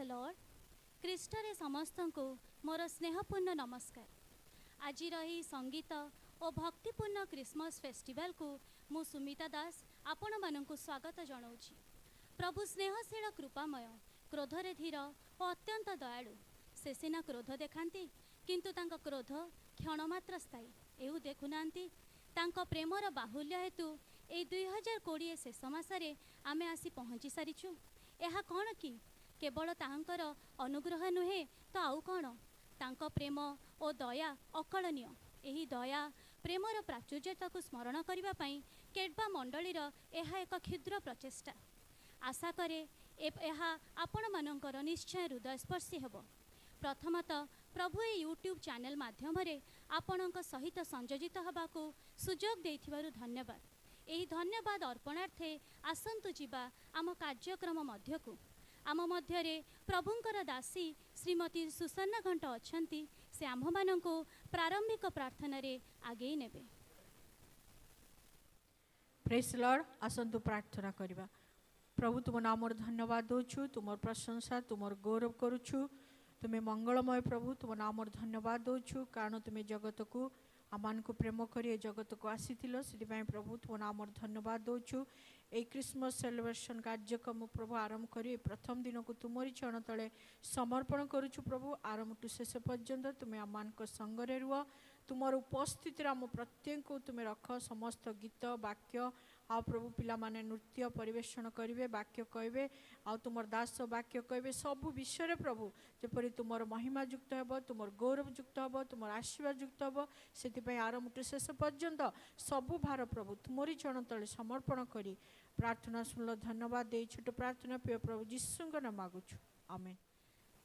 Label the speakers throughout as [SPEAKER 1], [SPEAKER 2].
[SPEAKER 1] Lord ख्रीष्टरे समस्त को मोर स्नेहपूर्ण नमस्कार। आज रही संगीत और भक्तिपूर्ण क्रिसमस फेस्टिवल को मु सुमिता दास आपण मानक स्वागत जनाऊँगी। प्रभु स्नेहशील कृपामय क्रोधरे धीर और अत्यंत दयालु। से सीना क्रोध देखाती किंतु तांका क्रोध क्षणमात्र स्थायी। एउ देखुनांती तांका प्रेमर बाहुल्य हेतु ए 2020 शेष मासरे आमे आसी पहुँची सारिछु। यह कौन कि केवल तांकर अनुग्रह नुहे तो आउ कौन तांका प्रेम और दया अकलनीय। एही दया प्रेमर प्राचुर्यता को स्मरण करने पाई केडबा मंडलीर यह एक क्षुद्र प्रचेष्टा। आशा करे यह आपण मानकर निश्चय हृदयस्पर्शी हेब। प्रथमतः प्रभु ए यूट्यूब चैनल माध्यम आपणक सहित संयोजित होगा सुजोग देथिबारु धन्यवाद। यही धन्यवाद अर्पणार्थे आसंतु जीवा आम कार्यक्रम मध्यकु। आम मध्यरे प्रभुंकर दासी श्रीमती सुसन्ना घंट अछंती। से आम मानक प्रारंभिक प्रार्थना रे आगे नेबे।
[SPEAKER 2] Praise Lord. आसंतु प्रार्थना करबा। प्रभु तुम नाम धन्यवाद दोछु, तुम प्रशंसा तुम गौरव करुछु। तुम्हें मंगलमय प्रभु तुम नाम धन्यवाद दोछु कारण तुम्हें जगत को आमान को प्रेम कर जगत को आसीथिलो। से प्रभु तुम नाम धन्यवाद दोछु। ए क्रिसमस सेलिब्रेशन कार्यक्रम प्रभु आरंभ कर प्रथम दिन को तुमरी चरण तले समर्पण करुछु। प्रभु आरंभ टू शेष पर्यंत तुम्हें आमान को संगरे रुह। तुमर उपस्थिति आम प्रत्येक को तुम्हें रख। समस्त गीत वाक्य आ प्रभु पिला माने नृत्य परिवेषण करेंगे, वाक्य कहे आ तुमर दास वाक्य कहे सबु विषय प्रभु जपरी तुमर महिमा युक्त हेब, तुमर गौरव युक्त हेब, तुमर आशीर्वाद युक्त हेब। से आरंभ टू शेष पर्यंत सबु भार प्रभु तुमरी चरण तले समर्पण करी प्रार्थना सुनल। धन्यवाद दे छोट प्रार्थना प्रिय प्रभु जीशुଙ୍କ नाम मागुछु, आमेन।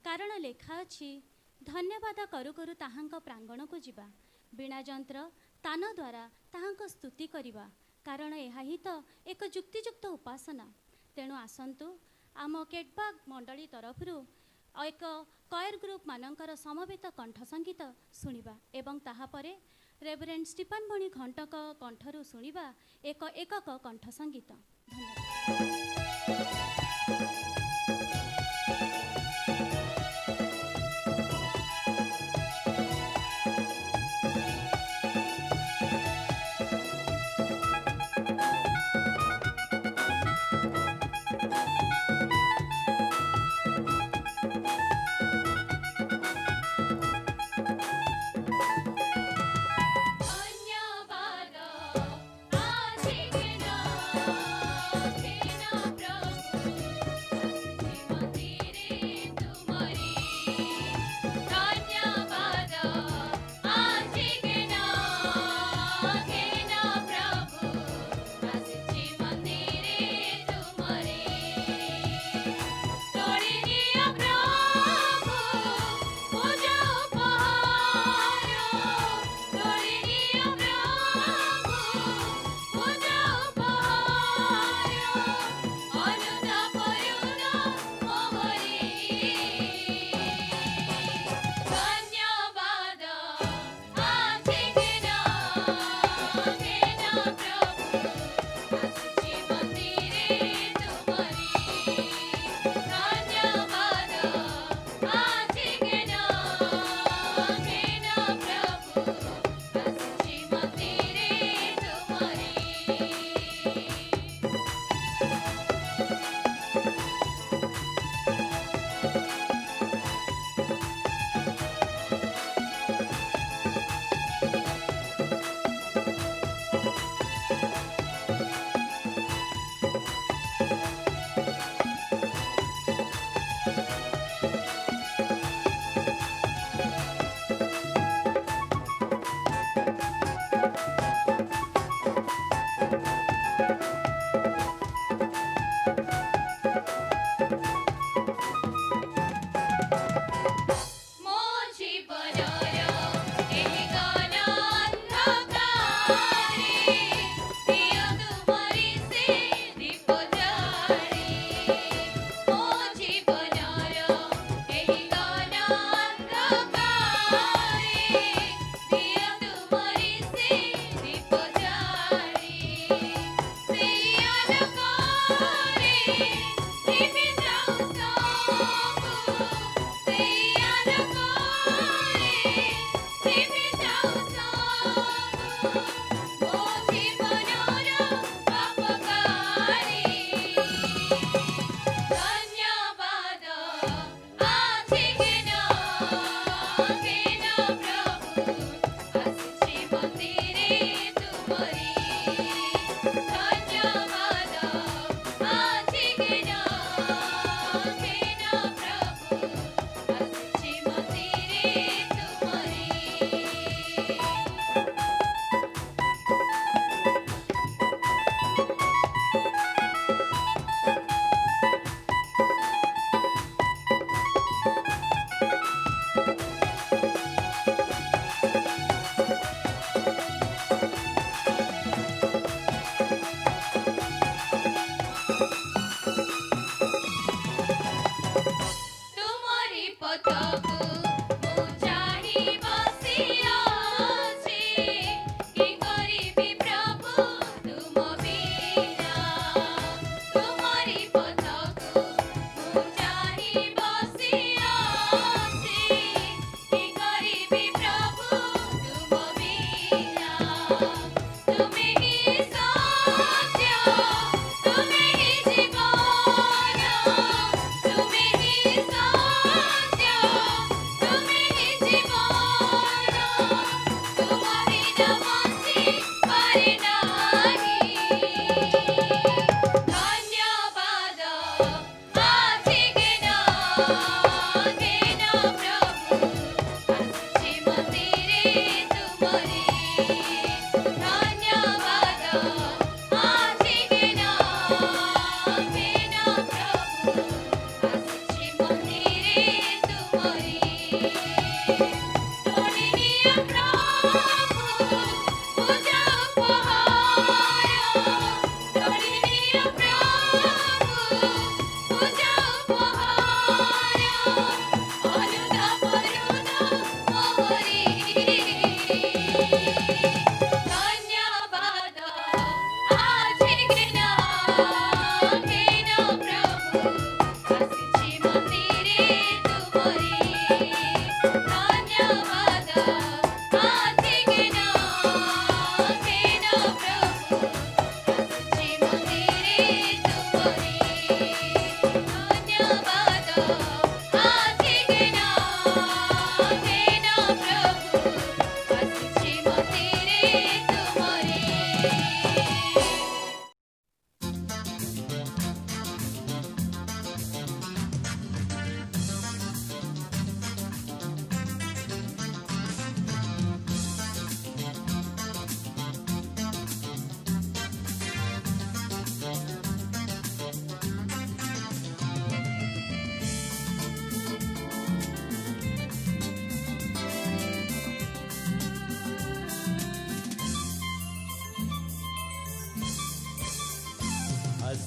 [SPEAKER 1] कारण लेखा अछि धन्यवाद करू करू ताहांक प्रांगण को जीवा, बिना यंत्र तान द्वारा ताहांक स्तुति करिबा। कारण यह ही तो एक जुक्तियुक्त उपासना। तेणु आसंतु आम केडबा मंडली तरफ एक कयर ग्रुप मानकर समवेत कंठ संगीत शुणा एवं ताहापरे रेवरेंड स्टीफन भणी घंटक कंठरू शुणा एक एकक कंठ संगीत। धन्यवाद।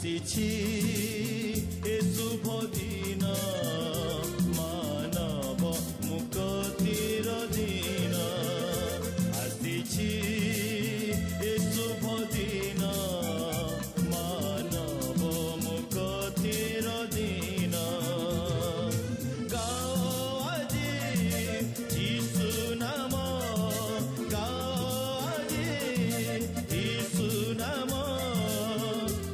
[SPEAKER 3] ଆସିଛି ଏ ଶୁଭ ଦିନ ମାନବ ମୁକ୍ତିର ଦିନ ଆସିଛି ଏ ଶୁଭ ଦିନ ମାନବ ମୁକ୍ତିର ଦିନ ଗାଓ ଆଜି ଯୀଶୁ ନାମ ଗାଓ ଆଜି ଯୀଶୁ ନାମ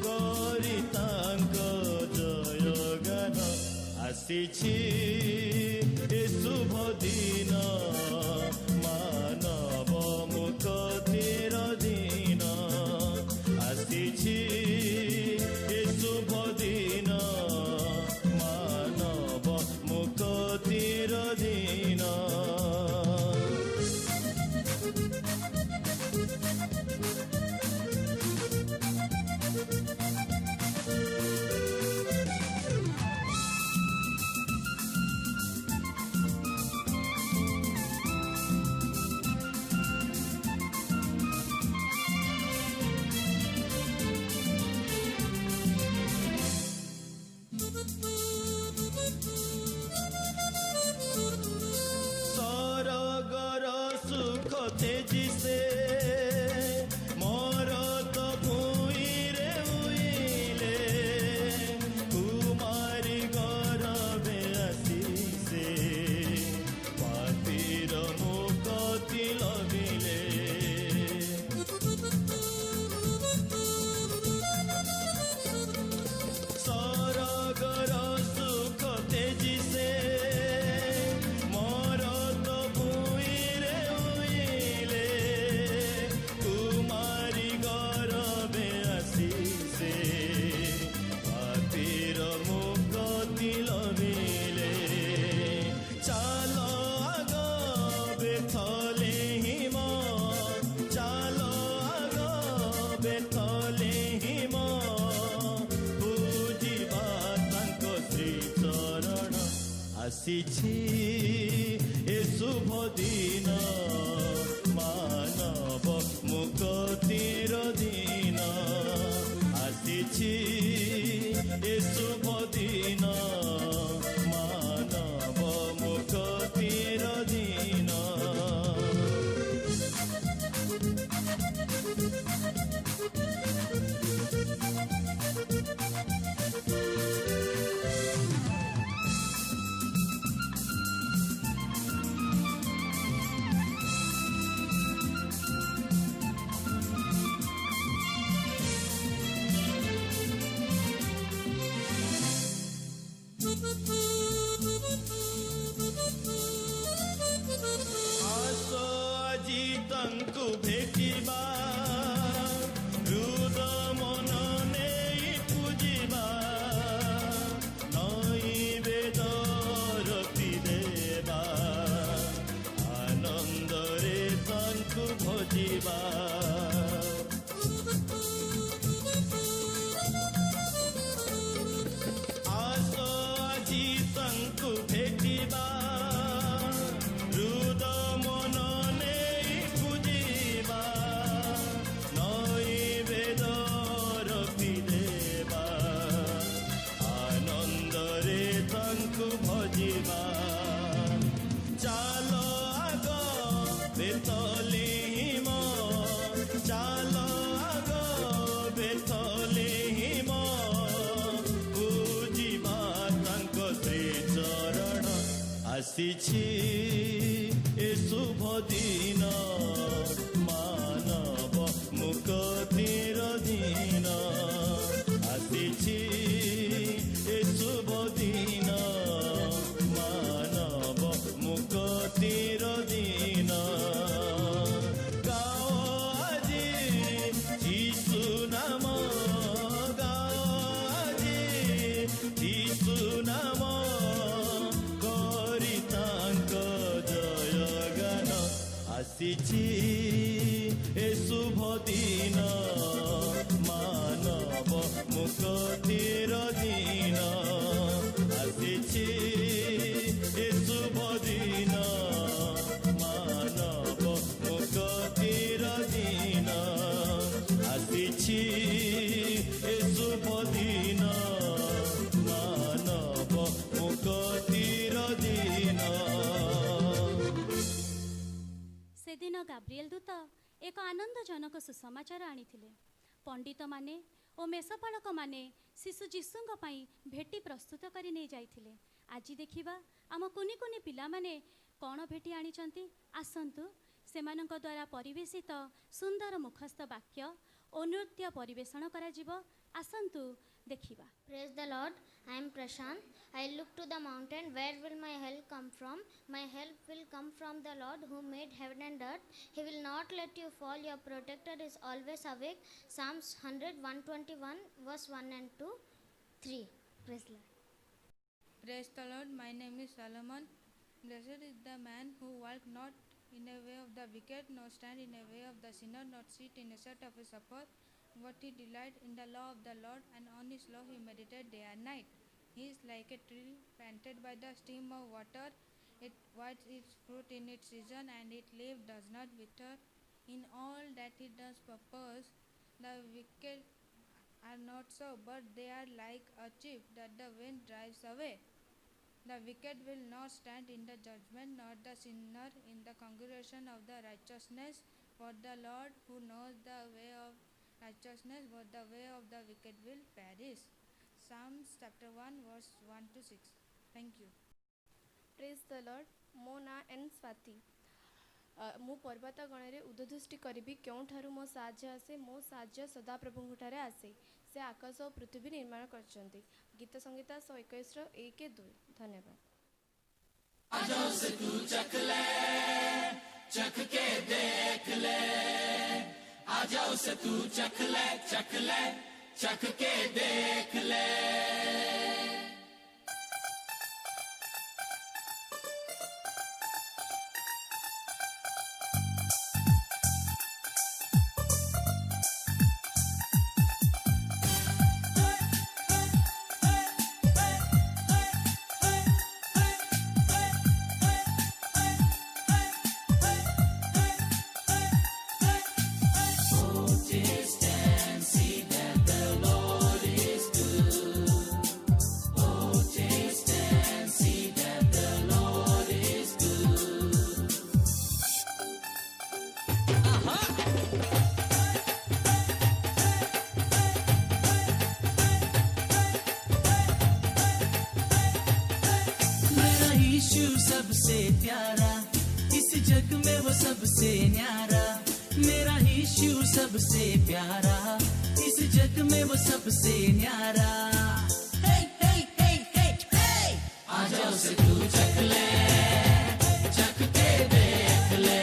[SPEAKER 3] କରି ତାଙ୍କ ଜୟ ଗାନ ଆସିଛି ଏ ଶୁଭ ଦିନ ମାନବ ମୁକ୍ତିର ଦିନ ଆସିଛି ଏ ଶୁଭ ଦିନ ମାନବ ମୁକ୍ତିର ଦିନ ସରଗର ସୁଖ ତେଜିସେ ମୋର ତ ଭୂଇଁରେ ଉଇଲେ କୁମାରୀ ଗରବେ ଆସିছে ପାପୀର ମୁକ୍ତି ଲଭିଲେ ସରଗର ସୁଖ ତେଜିସେ ମୋର ତ ଭୂଇଁରେ ଉଇଲେ କୁମାରୀ ଗରବେ ଆସିছে ପାପୀର ମୁକ୍ତି ଲଭିଲେ ଚାଲ ଆଗ ବେଥଲେହିମ ଚାଲ ଆଗ ବେଥଲେହିମ ପୂଜିବା ତାଙ୍କ ଶ୍ରୀ ଚରଣ ଆସିଛି ଏ ଶୁଭ ଦିନ ମାନବ ମୁକ୍ତିର ଦିନ ଆସିଛି ଏ ଶୁଭ ଦିନ ମାନବ ମୁକ୍ତିର ଦିନ ଆସ ଆଜି ତାଙ୍କୁ ଭେଟିବା ହୃଦ ମନ ନେଇ ପୂଜିବା ନୈବେଦ୍ୟ ଦେବା ଆନନ୍ଦରେ ତାଙ୍କୁ ଭଜିବା ଆସ ଆଜି ତାଙ୍କୁ ଭେଟିବା ହୃଦ ମନ ନେଇ ପୂଜିବା ନୈବେଦ୍ୟ ଦେବା ଆନନ୍ଦରେ ତାଙ୍କୁ ଭଜିବା ଚାଲ ଆଗ ବେଥଲେହିମ ଚାଲ ଆଗ ବେଥଲେହିମ ପୂଜିବା ତାଙ୍କ ଶ୍ରୀ ଚରଣ ଆସିଛି ଏ ଶୁଭ ଦିନ ମାନବ ମୁକ୍ତିର ଦିନ ଆସିଛି ଏ ଶୁଭ ଦିନ ମାନବ ମୁକ୍ତିର ଦିନ ଗାଓ ଆଜି ଯୀଶୁ ନାମ ଗାଓ ଆଜି ଯୀଶୁ ନାମ କରି ତାଙ୍କ ଜୟ ଗାନ ଆସିଛି ଏ ଶୁଭ ଦିନ ମାନବ ମୁକ୍ତିର ଦିନ ଆସିଛି ଏ ଶୁଭ ଦିନ ମାନବ ମୁକ୍ତିର ଦିନ ଆସିଛି ଏ ଶୁଭ ଦିନ
[SPEAKER 1] सेदिन गाब्रिएल दूत एक आनंदजनक सुसमाचार आनिथिले। पंडित माने ओ मेषपालक माने शिशु जीशुंग पई भेटी प्रस्तुत करि नै जाइथिले। आज देखिबा आम कुनी कुनी पिला माने कौन भेटी आनिचंती। आसंतु सेमानंक द्वारा परिवेशित सुंदर मुखस्थ वाक्य ओ नृत्य परिवेषण करा जिवो। आसंतु देखिबा।
[SPEAKER 4] Praise the Lord. I am Prashant. I look to the mountain. Where will my help come from? My help will come from the Lord who made heaven and earth. He will not let you fall. Your protector is always awake. Psalms 100, 121, verse 1 and 2, 3. Praise the Lord.
[SPEAKER 5] Praise the Lord. My name is Solomon. Blessed is the man who walk not in a way of the wicked, nor stand in a way of the sinner, nor sit in a seat of a supper. But he delight in the law of the Lord, and on his law he meditate day and night. He is like a tree planted by the stream of water. It wides its fruit in its season, and its leaf does not wither. In all that he does purpose. The wicked are not so, but they are like a sheaf that the wind drives away. The wicked will not stand in the judgment, nor the sinner in the congregation of the righteousness. For the Lord who knows the way of righteousness, but the way of the wicked will perish. Psalms chapter 1 verse 1 to 6. Thank you.
[SPEAKER 6] Praise the Lord. मो ना N Swati. मु पर्वत गण उददृष्टि करी क्योंठारु मो साहाय्य आसे। मो साहाय्य सदाप्रभुठारे आसे। से आकाश और पृथ्वी निर्माण करछन्ति। गीत संगीता 121:1-2। धन्यवाद।
[SPEAKER 3] आजाओ से तू चख ले, चख के देख ले। आजाओ से तू चख ले, चख ले, चख के देख ले। सबसे प्यारा इस जग में वो सबसे न्यारा। मेरा यीशु सबसे प्यारा इस जग में वो सबसे न्यारा। हे हे हे हे हे आजाओ से तू चख ले, चख के देख ले।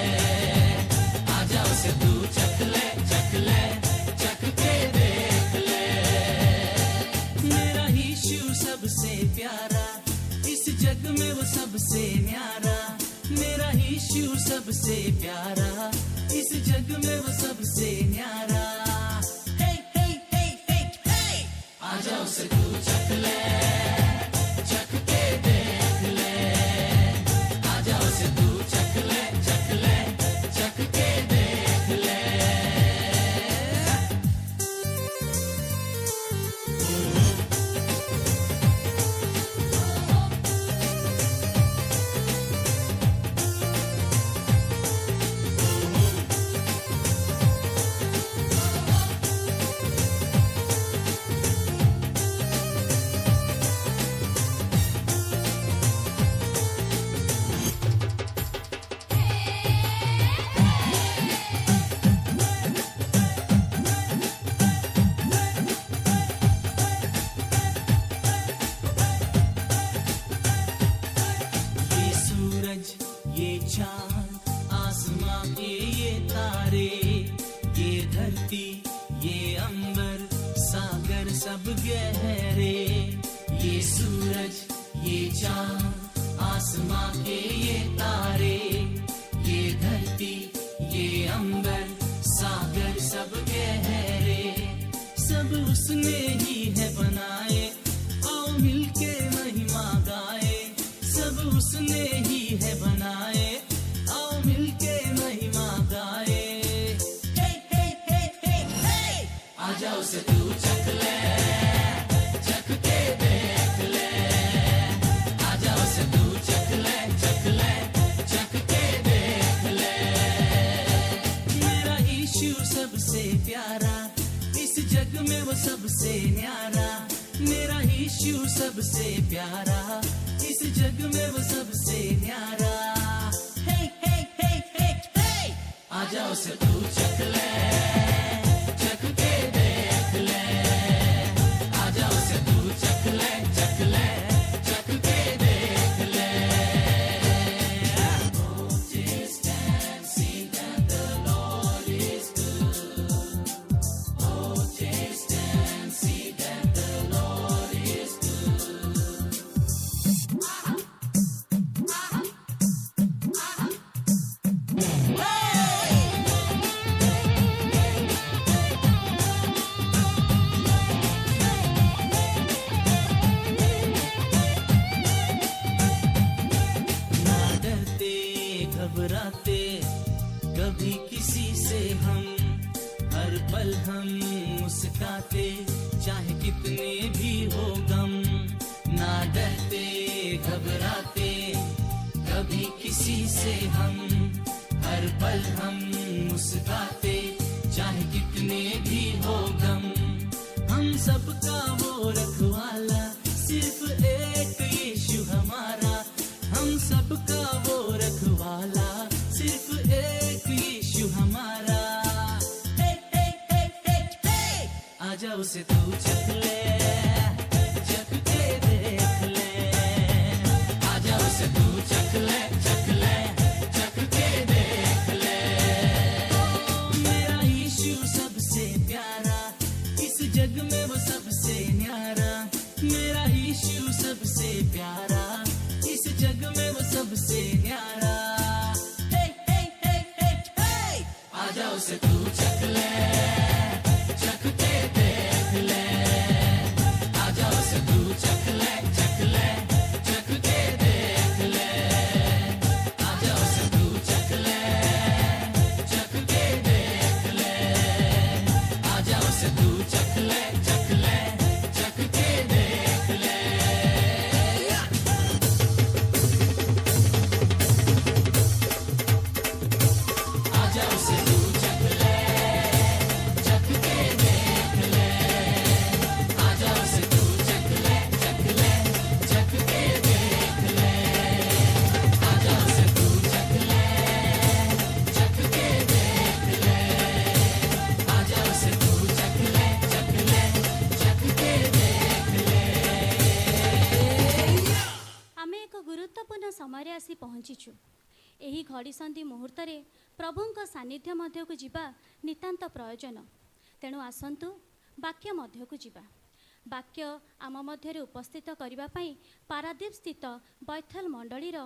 [SPEAKER 3] आजाओ से तू चख ले, चख ले, चख के देख ले। मेरा यीशु सबसे प्यारा इस जग में वो सबसे न्यारा। मेरा यीशु सबसे प्यारा इस जग में वो सबसे न्यारा। हे हे हे हे हे आजाओ से तू चख ले, चख के देख ले। आजाओ से तू चख ले, चख ले, चख के देख ले। सब गहरे ये सूरज ये चांद आसमां के ये तारे, ये धरती ये अंबर सागर सब गहरे, सब उसने ही है बनाए। आओ मिलके महिमा गाए, सब उसने ही है बनाए। आओ मिलके महिमा गाए। हे हे हे हे हे आजाओ से तू चख ले, चख के देख ले। आजाओ से तू चख ले, चख ले, चख के देख ले। सबसे प्यारा, इस जग में वो सबसे न्यारा, मेरा यीशु सबसे प्यारा, इस जग में वो सबसे न्यारा। हे हे हे हे हे, आजा उसे तू चख ले, चख के देख ले, आजा उसे तू चख ले, चख ले, चख के देख ले। Oh, taste and see that the Lord is good. Oh, taste and see that the Lord is good. ना डरते घबराते कभी किसी से हम, हर पल हम मुस्काते चाहे कितने भी हो गम। ना डरते घबराते कभी किसी से हम, हर पल हम मुस्काते चाहे कितने भी हो गम। हम सबका वो रखवाला, सिर्फ एक यीशु हमारा, हम सबका वो रखवाला, सिर्फ एक यीशु हमारा। हे हे हे हे हे, आजा उसे तू चख ले, चख के देख ले, आजा उसे तू चख ले, चख ले, चख के देख ले। मेरा यीशु सबसे प्यारा, इस जग में वो सबसे न्यारा, मेरा यीशु सबसे प्यारा, इस जग में वो सबसे न्यारा। हे हे हे हे हे, आजा उसे तू चख ले, चख के देख ले, आजा उसे तू चख ले, चख ले, चख के देख ले, आजा उसे तू चख ले, चख के देख ले, आजा उसे तू चख ले, चख ले, चख के देख ले। आजा उसे तू चख ले, चख के देख ले, आजा उसे तू चख ले, चख ले, चख के देख ले, आजा उसे तू चख ले, चख के देख ले, आजा उसे तू चख ले, चख ले, चख के देख ले।
[SPEAKER 1] ଆମେ ଏକ ଗୁରୁତ୍ୱପୂର୍ଣ୍ଣ ସମୟରେ ଆସି ପହଞ୍ଚିଛୁ। ଏହି ଘଡ଼ିସନ୍ଧି ମୁହୂର୍ତ୍ତରେ ପ୍ରଭୁଙ୍କ ସାନ୍ନିଧ୍ୟ ମଧ୍ୟକୁ ଯିବା ନିତାନ୍ତ ପ୍ରୟୋଜନ। ତେଣୁ ଆସନ୍ତୁ ବାକ୍ୟ ମଧ୍ୟକୁ ଯିବା। ବାକ୍ୟ ଆମ ମଧ୍ୟରେ ଉପସ୍ଥିତ କରିବା ପାଇଁ ପାରାଦୀପ ସ୍ଥିତ ବୈଥଲ ମଣ୍ଡଳୀର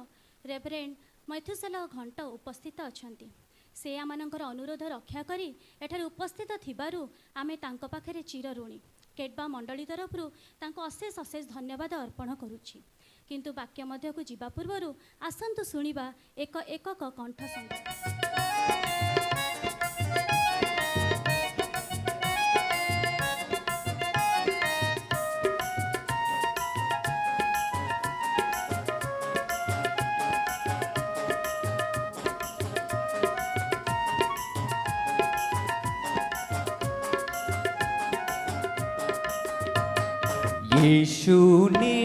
[SPEAKER 1] ରେଭରେଣ୍ଡ ମୈଥୁସେଲ ଘଣ୍ଟ ଉପସ୍ଥିତ ଅଛନ୍ତି। ସେ ଆମମାନଙ୍କର ଅନୁରୋଧ ରକ୍ଷା କରି ଏଠାରେ ଉପସ୍ଥିତ ଥିବାରୁ ଆମେ ତାଙ୍କ ପାଖରେ ଚିରଋଣୀ। କେଡବା ମଣ୍ଡଳୀ ତରଫରୁ ତାଙ୍କୁ ଅଶେଷ ଅଶେଷ ଧନ୍ୟବାଦ ଅର୍ପଣ କରୁଛି। କିନ୍ତୁ ବାକ୍ୟ ମଧ୍ୟକୁ ଯିବା ପୂର୍ବରୁ ଆସନ୍ତୁ ଶୁଣିବା ଏକ ଏକକ କଣ୍ଠ ସଂଗୀତ।
[SPEAKER 7] यीशु ने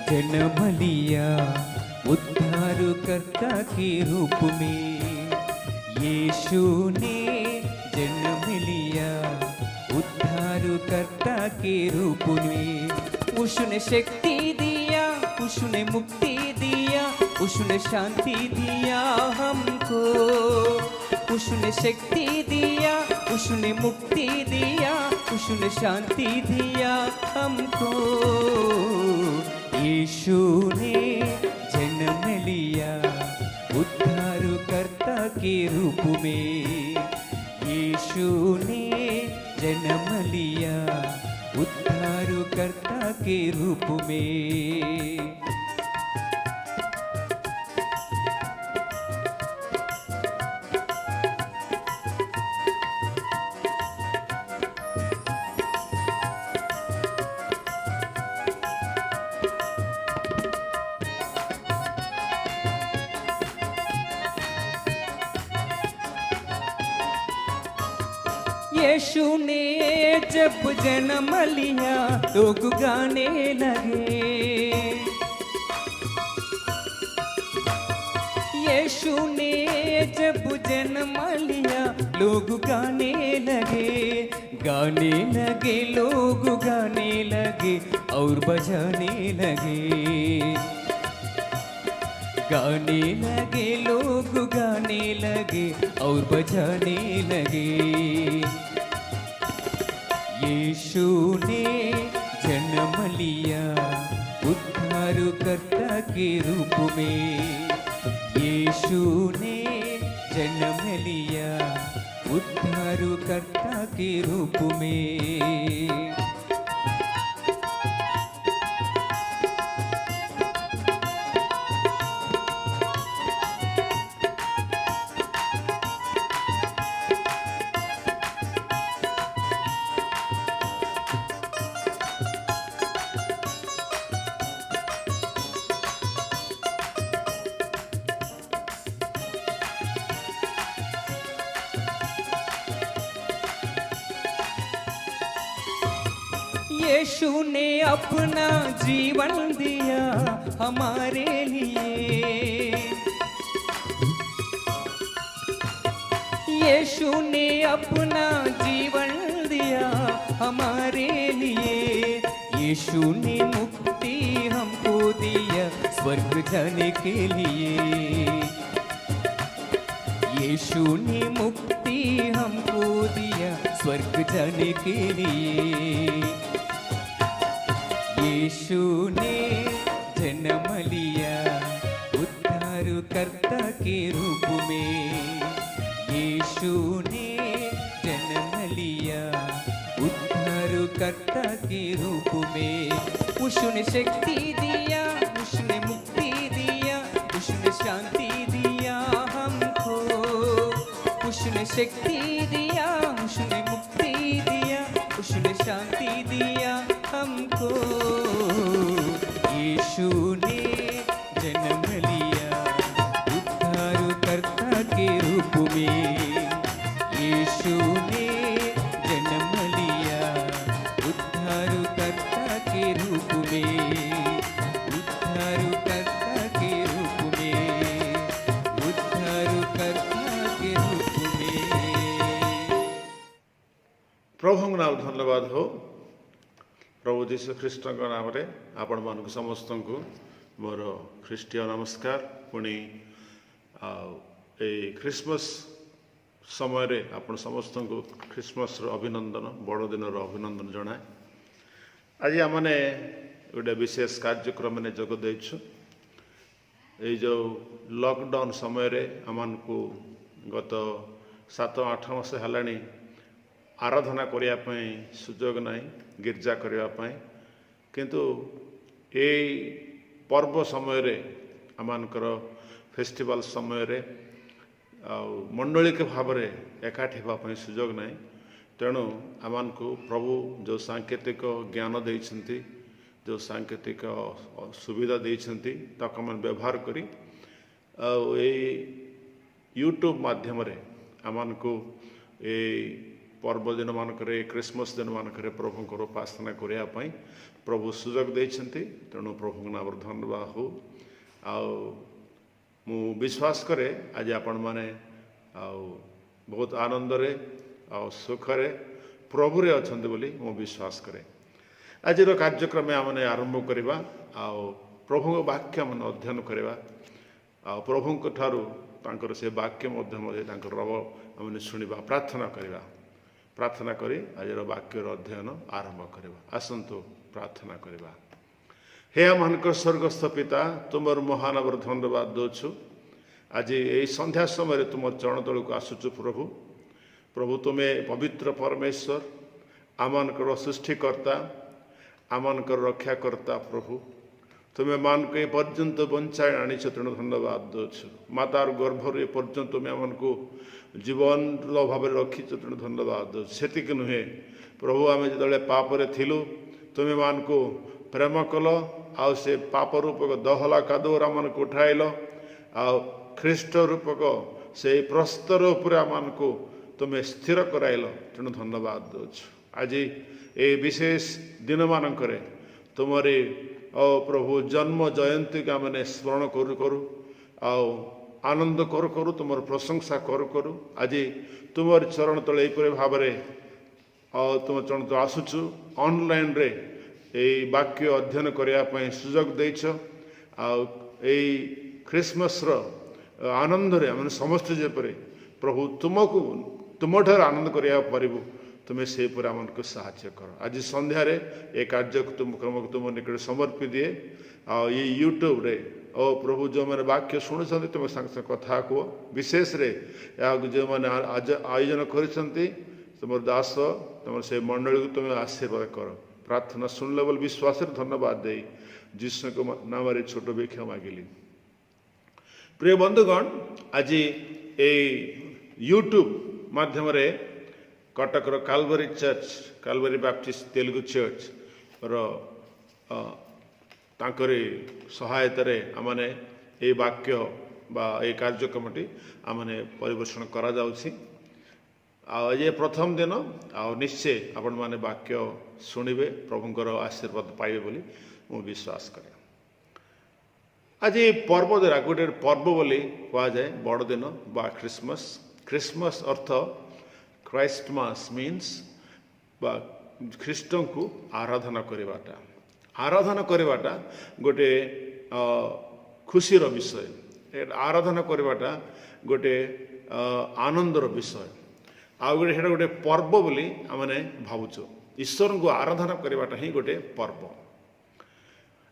[SPEAKER 7] जन्म लिया उद्धारकर्ता के रूप में, यीशु ने जन्म लिया उद्धारकर्ता के रूप में। उसने शक्ति दिया, उसने मुक्ति दिया, उसने शांति दिया हमको। उसने शक्ति दिया, उसने मुक्ति दिया, उसने शांति दिया हमको। यीशु ने जन्म लिया उद्धारकर्ता के रूप में, यीशु ने जन्म लिया उद्धारकर्ता के रूप में। यीशु ने जब जन्म लिया लोग गाने लगे। यीशु ने जब जन्म लिया लोग गाने लगे, गाने लगे लोग गाने लगे और बजाने लगे, गाने लगे लोग गाने लगे और बजाने लगे। यीशु ने जन्म लिया उद्धारकर्ता के रूप में। यीशु ने जन्म लिया उद्धारकर्ता के रूप में। यीशु ने अपना जीवन दिया हमारे लिए। यीशु ने अपना जीवन दिया हमारे लिए। यीशु ने मुक्ति हमको दिया स्वर्ग जाने के लिए। यीशु ने मुक्ति हमको दिया स्वर्ग जाने के लिए। यीशु ने जन्म लिया उद्धारकर्ता के रूप में। यीशु ने जन्म लिया उद्धारकर्ता के रूप में। उसने शक्ति दिया, उसने मुक्ति दिया, उसने शांति दिया हमको। उसने शक्ति दिया, उसने मुक्ति दिया, उसने शांति दिया हमको। यीशु ने जन्म लिया उद्धारकर्ता के रूप में। यीशु ने जन्म लिया उद्धारकर्ता के रूप में। उद्धारकर्ता के रूप में। उद्धारकर्ता के रूप में।
[SPEAKER 8] प्रभु नाम धन्यवाद हो। प्रभु जीशु ख्रीष्ट नाम आपण मान समस्त को मोर ख्रीष्टीय नमस्कार। पुणी ख्रीसमस समय रे आपण समस्त को ख्रीसमस अभिनंदन बड़ दिन अभिनंदन जनाए। आज आमने गोटे विशेष कार्यक्रम में जोग देछु। ये जो लॉकडाउन समय रे आमन को गत 7-8 मास हलानी आराधना करिया पई सुजोग नहीं, गिरजा करिया पई, किंतु ए पर्व समय रे आमानकर फेस्टिवल समय रे मंडलिक भाव में एकाठी होगापी सुजोग नहीं। तेणु आमान को प्रभु जो सांकेतिक ज्ञान देइछंती, जो सांकेतिक सुविधा देइछंती ताको मन व्यवहार करी यूट्यूब माध्यम रे आमान को ए पर्व दिन मानक क्रिसमस दिन मानक प्रभु को उपासना करने प्रभु सुजोग देइछंती। तेणु प्रभु नाम धन्यवाद हो। मु विश्वास करे आज आपण माने बहुत आनंद रे सुख रे प्रभु रे अछंती बोली मु विश्वास करे। आज कार्यक्रम आमने आरंभ करवा प्रभु वाक्य मन अध्ययन करवा प्रभु ठारू तांकर से वाक्य मध्य रव आमने सुनिबा प्रार्थना करवा। प्रार्थना करी आज वाक्य अध्ययन आरंभ करवा। आसंतु प्रार्थना करवा। हे आमक स्वर्गस्थ पिता तुमर महानवर धन्यवाद दौछु। आज यही संध्या समय तुम चरण तल को आसुचु प्रभु। प्रभु तुम्हें पवित्र परमेश्वर आमकर सृष्टिकर्ता आमकर रक्षाकर्ता प्रभु तुम्हें मान को पर्यंत बंचाई आनीच तेणु धन्यवाद दौछु। मातार गर्भर ए पर्यंत तुम्हें आम को जीवन भाव रखीच तेणु धन्यवाद दौछु। सेतिक नुहे प्रभु आम जो पापरे थिलु तुम्हें मान को प्रेम कल आउ से पाप रूपक दहला कादुर आम को उठाइल आ ख्रीष्ट रूपक से प्रस्तर उपर आम को ତୁମେ ସ୍ଥିର କରାଇଲ, ତେଣୁ ଧନ୍ୟବାଦ ଦେଉଛୁ। ଆଜି ଏ ବିଶେଷ ଦିନମାନଙ୍କରେ ତୁମରି ପ୍ରଭୁ ଜନ୍ମ ଜୟନ୍ତୀକୁ ଆମେ ସ୍ମରଣ କରୁ କରୁ ଆଉ ଆନନ୍ଦ କରୁ କରୁ ତୁମର ପ୍ରଶଂସା କରୁ କରୁ ଆଜି ତୁମର ଚରଣ ତଳେ ଏହିପରି ଭାବରେ ତୁମ ଚରଣ ତଳେ ଆସୁଛୁ। ଅନଲାଇନ୍ରେ ଏଇ ବାକ୍ୟ ଅଧ୍ୟୟନ କରିବା ପାଇଁ ସୁଯୋଗ ଦେଇଛ। ଆଉ ଏଇ ଖ୍ରୀଷ୍ଟମାସର ଆନନ୍ଦରେ ଆମେ ସମସ୍ତେ ଯେପରି ପ୍ରଭୁ ତୁମଠାରୁ ଆନନ୍ଦ କରିବାକୁ ପାରିବୁ, ତୁମେ ସେହିପରି ଆମକୁ ସାହାଯ୍ୟ କର। ଆଜି ସନ୍ଧ୍ୟାରେ ଏ କାର୍ଯ୍ୟକ୍ରମକୁ ତୁମ ନିକଟରେ ସମର୍ପି ଦିଏ। ଆଉ ଏଇ ୟୁଟ୍ୟୁବରେ ପ୍ରଭୁ ଯେଉଁମାନେ ବାକ୍ୟ ଶୁଣୁଛନ୍ତି ତୁମେ ସାଙ୍ଗେ ସାଙ୍ଗେ କଥା କୁହ। ବିଶେଷରେ ଏହାକୁ ଯେଉଁମାନେ ଆୟୋଜନ କରିଛନ୍ତି ତୁମର ଦାସ ତୁମର ସେ ମଣ୍ଡଳୀକୁ ତୁମେ ଆଶୀର୍ବାଦ କର। ପ୍ରାର୍ଥନା ଶୁଣିଲ ବୋଲି ବିଶ୍ୱାସରେ ଧନ୍ୟବାଦ ଦେଇ ଯୀଶୁଙ୍କ ନାମରେ ଛୋଟ ଭିକ୍ଷା ମାଗିଲି। ପ୍ରିୟ ବନ୍ଧୁଗଣ, ଆଜି ଏଇ ୟୁଟ୍ୟୁବ ମାଧ୍ୟମରେ କଟକର କାଲଭରି ଚର୍ଚ୍ଚ, କାଲଭରି ବାପ୍ଟିଷ୍ଟ ତେଲୁଗୁ ଚର୍ଚ୍ଚର ତାଙ୍କରି ସହାୟତାରେ ଆମମାନେ ଏଇ ବାକ୍ୟ ବା ଏଇ କାର୍ଯ୍ୟକ୍ରମଟି ଆମମାନେ ପରିବେଷଣ କରାଯାଉଛି। ଆଉ ଆଜି ପ୍ରଥମ ଦିନ, ଆଉ ନିଶ୍ଚୟ ଆପଣମାନେ ବାକ୍ୟ ଶୁଣିବେ, ପ୍ରଭୁଙ୍କର ଆଶୀର୍ବାଦ ପାଇବେ ବୋଲି ମୁଁ ବିଶ୍ୱାସ କରେ। ଆଜି ପର୍ବ ଦ୍ୱାରା ଗୋଟେ ପର୍ବ ବୋଲି କୁହାଯାଏ, ବଡ଼ଦିନ ବା ଖ୍ରୀଷ୍ଟମାସ। ଖ୍ରୀଷ୍ଟମାସ ଅର୍ଥ ଖ୍ରାଇଷ୍ଟମାସ୍ ମିନ୍ସ ବା ଖ୍ରୀଷ୍ଟଙ୍କୁ ଆରାଧନା କରିବାଟା। ଆରାଧନା କରିବାଟା ଗୋଟେ ଖୁସିର ବିଷୟ। ଆରାଧନା କରିବାଟା ଗୋଟେ ଆନନ୍ଦର ବିଷୟ। ଆଉ ଗୋଟେ ସେଇଟା ଗୋଟେ ପର୍ବ ବୋଲି ଆମେ ଭାବୁଛୁ। ଈଶ୍ୱରଙ୍କୁ ଆରାଧନା କରିବାଟା ହିଁ ଗୋଟେ ପର୍ବ।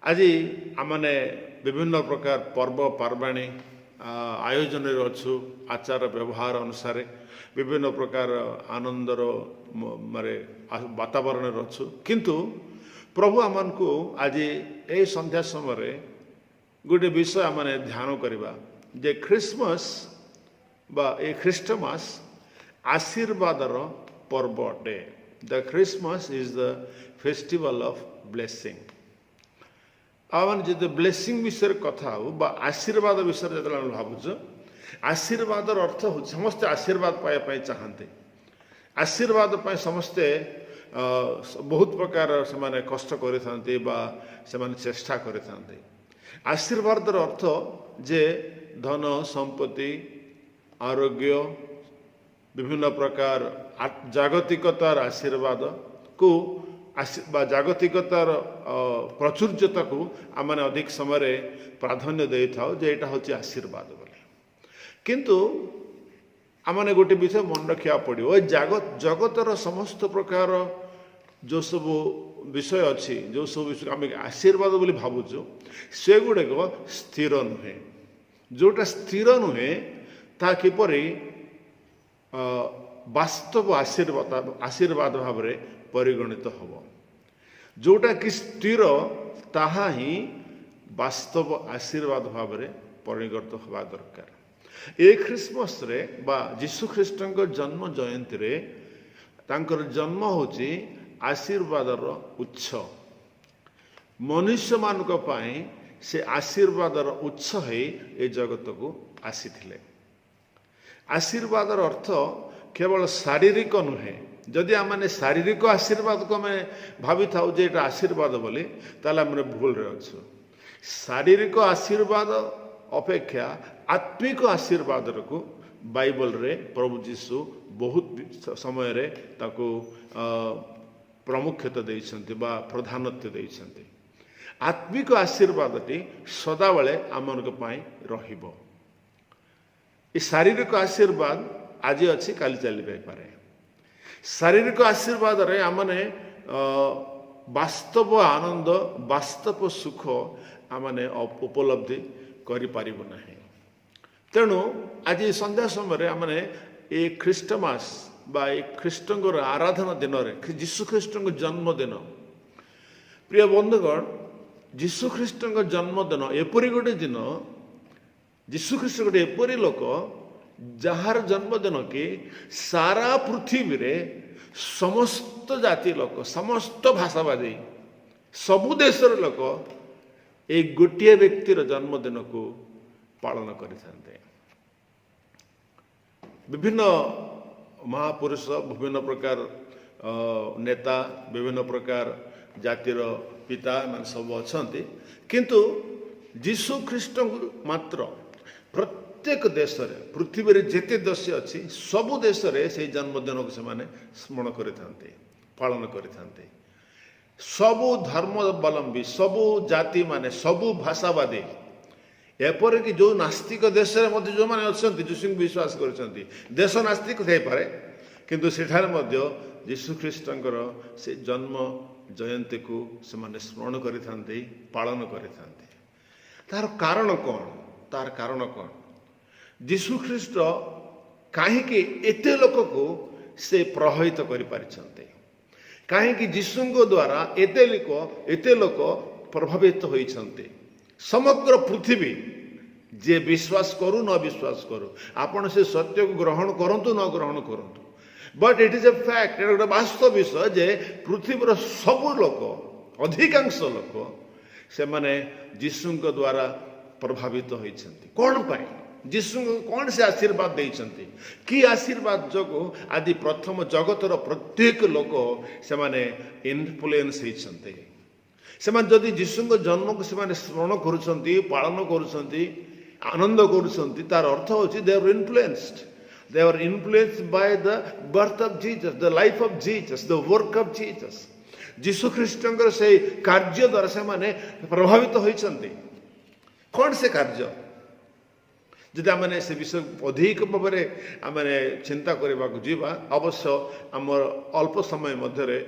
[SPEAKER 8] ଆଜି ଆମମାନେ ବିଭିନ୍ନ ପ୍ରକାର ପର୍ବପର୍ବାଣୀ ଆୟୋଜନରେ ଅଛୁ, ଆଚାର ବ୍ୟବହାର ଅନୁସାରେ ବିଭିନ୍ନ ପ୍ରକାର ଆନନ୍ଦର ମାନେ ବାତାବରଣରେ ଅଛୁ। କିନ୍ତୁ ପ୍ରଭୁ ଆମମାନଙ୍କୁ ଆଜି ଏହି ସନ୍ଧ୍ୟା ସମୟରେ ଗୋଟେ ବିଷୟ ଆମେ ଧ୍ୟାନ କରିବା ଯେ ଖ୍ରୀଷ୍ଟମାସ ବା ଏ ଖ୍ରୀଷ୍ଟମାସ ଆଶୀର୍ବାଦର ପର୍ବ ଅଟେ। The Christmas is the festival of blessing. ଆମେ ଯଦି ବ୍ଲେସିଂ ବିଷୟରେ କଥା ହେଉ ବା ଆଶୀର୍ବାଦ ବିଷୟରେ ଯେତେବେଳେ ଆମେ ଭାବୁଛୁ, ଆଶୀର୍ବାଦର ଅର୍ଥ ହେଉଛି ସମସ୍ତେ ଆଶୀର୍ବାଦ ପାଇବା ପାଇଁ ଚାହାନ୍ତି। ଆଶୀର୍ବାଦ ପାଇଁ ସମସ୍ତେ ବହୁତ ପ୍ରକାର ସେମାନେ କଷ୍ଟ କରିଥାନ୍ତି ବା ସେମାନେ ଚେଷ୍ଟା କରିଥାନ୍ତି। ଆଶୀର୍ବାଦର ଅର୍ଥ ଯେ ଧନ ସମ୍ପତ୍ତି, ଆରୋଗ୍ୟ, ବିଭିନ୍ନ ପ୍ରକାର ଜାଗତିକତାର ଆଶୀର୍ବାଦକୁ ବା ଜାଗତିକତାର ପ୍ରଚୁର୍ଯ୍ୟତାକୁ ଆମେ ଅଧିକ ସମୟରେ ପ୍ରାଧାନ୍ୟ ଦେଇଥାଉ ଯେ ଏଇଟା ହେଉଛି ଆଶୀର୍ବାଦ ବୋଲି। କିନ୍ତୁ ଆମେ ଗୋଟେ ବିଷୟ ମନେ ରଖିବାକୁ ପଡ଼ିବ, ଏ ଜଗତର ସମସ୍ତ ପ୍ରକାର ଯେଉଁ ସବୁ ବିଷୟ ଅଛି, ଯେଉଁ ସବୁ ବିଷୟ ଆମେ ଆଶୀର୍ବାଦ ବୋଲି ଭାବୁଛୁ, ସେଗୁଡ଼ିକ ସ୍ଥିର ନୁହେଁ। ଯେଉଁଟା ସ୍ଥିର ନୁହେଁ ତାହା କିପରି ବାସ୍ତବ ଆଶୀର୍ବାଦ ଭାବରେ ପରିଗଣିତ ହେବ। ଯେଉଁଟା କି ସ୍ଥିର ତାହା ହିଁ ବାସ୍ତବ ଆଶୀର୍ବାଦ ଭାବରେ ପରିଗଣିତ ହେବା ଦରକାର। ଏ ଖ୍ରୀଷ୍ଟମାସରେ ବା ଯୀଶୁଖ୍ରୀଷ୍ଟଙ୍କ ଜନ୍ମ ଜୟନ୍ତୀରେ ତାଙ୍କର ଜନ୍ମ ହେଉଛି ଆଶୀର୍ବାଦର ଉତ୍ସ। ମନୁଷ୍ୟମାନଙ୍କ ପାଇଁ ସେ ଆଶୀର୍ବାଦର ଉତ୍ସ ହେଇ ଏ ଜଗତକୁ ଆସିଥିଲେ। ଆଶୀର୍ବାଦର ଅର୍ଥ କେବଳ ଶାରୀରିକ ନୁହେଁ। ଯଦି ଆମେ ଶାରୀରିକ ଆଶୀର୍ବାଦକୁ ଆମେ ଭାବିଥାଉ ଯେ ଏଇଟା ଆଶୀର୍ବାଦ ବୋଲି, ତାହେଲେ ଆମେ ଭୁଲରେ ଅଛୁ। ଶାରୀରିକ ଆଶୀର୍ବାଦ ଅପେକ୍ଷା ଆତ୍ମିକ ଆଶୀର୍ବାଦକୁ ବାଇବଲରେ ପ୍ରଭୁ ଯୀଶୁ ବହୁତ ସମୟରେ ତାକୁ ପ୍ରାମୁଖ୍ୟତା ଦେଇଛନ୍ତି ବା ପ୍ରାଧାନ୍ୟତା ଦେଇଛନ୍ତି। ଆତ୍ମିକ ଆଶୀର୍ବାଦଟି ସଦାବେଳେ ଆମମାନଙ୍କ ପାଇଁ ରହିବ। ଏ ଶାରୀରିକ ଆଶୀର୍ବାଦ ଆଜି ଅଛି, କାଲି ଚାଲିଯାଇପାରେ। ଶାରୀରିକ ଆଶୀର୍ବାଦରେ ଆମେ ବାସ୍ତବ ଆନନ୍ଦ, ବାସ୍ତବ ସୁଖ ଆମେ ଉପଲବ୍ଧି କରିପାରିବୁ ନାହିଁ। ତେଣୁ ଆଜି ସନ୍ଧ୍ୟା ସମୟରେ ଆମେ ଏ ଖ୍ରୀଷ୍ଟମାସ ବା ଏ ଖ୍ରୀଷ୍ଟଙ୍କର ଆରାଧନା ଦିନରେ, ଯୀଶୁଖ୍ରୀଷ୍ଟଙ୍କ ଜନ୍ମଦିନ, ପ୍ରିୟ ବନ୍ଧୁଗଣ, ଯୀଶୁଖ୍ରୀଷ୍ଟଙ୍କ ଜନ୍ମଦିନ ଏପରି ଗୋଟେ ଦିନ, ଯୀଶୁଖ୍ରୀଷ୍ଟ ଗୋଟେ ଏପରି ଲୋକ ଯାହାର ଜନ୍ମଦିନ କି ସାରା ପୃଥିବୀରେ ସମସ୍ତ ଜାତି ଲୋକ, ସମସ୍ତ ଭାଷାବାଦୀ, ସବୁ ଦେଶର ଲୋକ ଏଇ ଗୋଟିଏ ବ୍ୟକ୍ତିର ଜନ୍ମଦିନକୁ ପାଳନ କରିଥାନ୍ତି। ବିଭିନ୍ନ महापुरुष विभिन्न प्रकार नेता विभिन्न प्रकार जातिर पिता मान सब अच्छा किंतु जीशु ख्रीष्ट मात्र प्रत्येक देश पृथ्वी रे जेते देश अच्छी सबु देश से जन्मदिन को से स्मरण करते पालन करते सबु धर्मावलंबी सबु जाति माने सबु भाषावादी एपरिक जो नास्तिक देश जो मैंने अच्छा जीशु विश्वास कर देश नास्तिक थे पारे किंतु सेठारे मध्य जीशु ख्रीष्टंकर से जन्म जयंती को से माने स्मरण करते पालन करते तार कारण कौन तार कारण कौन जीशु ख्रीष्ट कहीं एते लोक को से प्रभावित कर कहीं जीशु द्वारा एते लोक प्रभावित होइछन्ते समग्र पृथ्वी जे विश्वास करू न विश्वास करू आपण से सत्य को ग्रहण करंतु न ग्रहण करंतु but it is a fact गोटे वास्तव विषय जे पृथ्वीर सबु लोक अधिकांश लोक से माने जीशु द्वारा प्रभावित होइछन्ते कौन पाई जीशु कौन से आशीर्वाद देइछन्ते कि आशीर्वाद जोगो आदि प्रथम जगतर प्रत्येक लोक से माने इन्फ्लुएंस होइछन्ते से माने जदि जीशु जन्म को से स्मरण करुछन्ती पालन करुछन्ती आनंद करुछन्ती तार अर्थ होछि they are influenced by the birth of Jesus the life of Jesus the work of Jesus जीशु ख्रीष्टंकर से कार्य द्वारा से माने प्रभावित होइछन्ती कौन से कार्य जदि आम से विषय अधिक भाव में आम चिंता करने को जीवा अवश्य आमर अल्प समय मध्य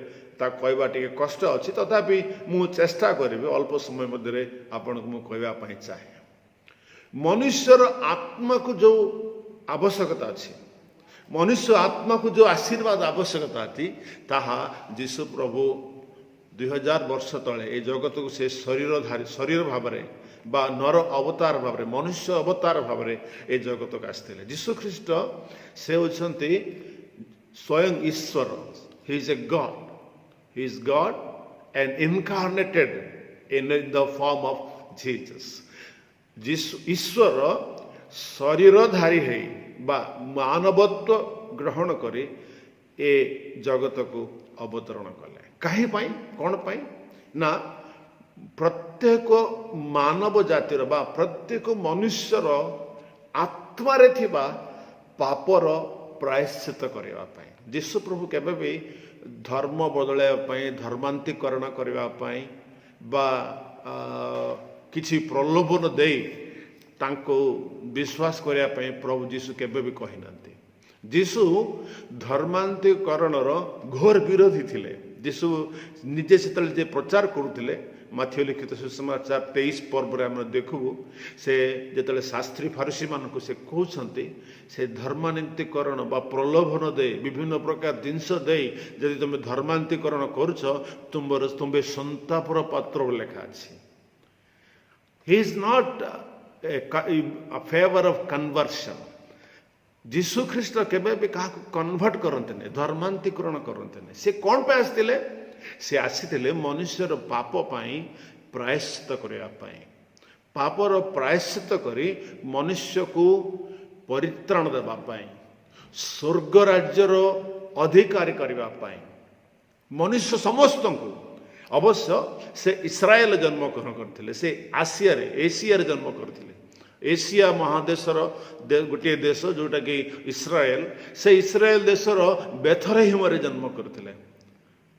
[SPEAKER 8] कहवा टे कष्ट अच्छी तथापि मु चेष्टा करी अल्प समय मध्य आपन को कहवाई चाहे मनुष्यर आत्मा को जो आवश्यकता अच्छी मनुष्य आत्मा को जो आशीर्वाद आवश्यकता थी ताहा जीशु प्रभु 2000 वर्ष तले ये जगत को से शरीर भाव बा नर अवतार भाव मनुष्य अवतार भाव ये जगत को आसते जीशु ख्रीष्ट से होती स्वयं ईश्वर ही is a God he is God and incarnated in the form of Jesus ईश्वर शरीरधारी है बा मानवत्व ग्रहण करी ए जगत को अवतरण कले कहीं पाई कौन पाई ना प्रत्येक मानव जातिर बा प्रत्येक मनुष्यर आत्मारे थिबा पापर प्रायश्चित करबा पाई जीशु प्रभु केबे भी धर्म बदलाय धर्मांतरीकरण करने बा किछि प्रलोभन दे तांको विश्वास करने प्रभु जीशु केबे भी कहि नांती जीशु धर्मांतरीकरण घोर विरोधी थिले जीशु निजे से प्रचार करुले माथ्यू लिखित सुसमाचार 23 पर्व आम देखू से जिते शास्त्री फारसी मानक से कहते से धर्मांतरीकरण बा प्रलोभन दे विभिन्न प्रकार जिनस दे जदि तुम धर्मांतरीकरण करुच तुम्बे संतापर पात्र लेखा अच्छी he is not a favor of conversion जीशु ख्रीष्ट केबे भी क्या कन्वर्ट करते नहीं धर्मांतरीकरण करते नहीं से कौन पे आसते से आसी मनुष्यर पाप पाई प्रायश्चित करने पापर प्रायश्चित करी मनुष्य को परित्राण देवाई स्वर्ग राज्यर अधिकारी करने मनुष्य समस्त को अवश्य से इस्राएल जन्म ग्रहण करते से एशिया जन्म करते एशिया महादेशर गोटे देश जोटा कि इस्राएल से इस्राएल देशर बेथलेहेम जन्म करते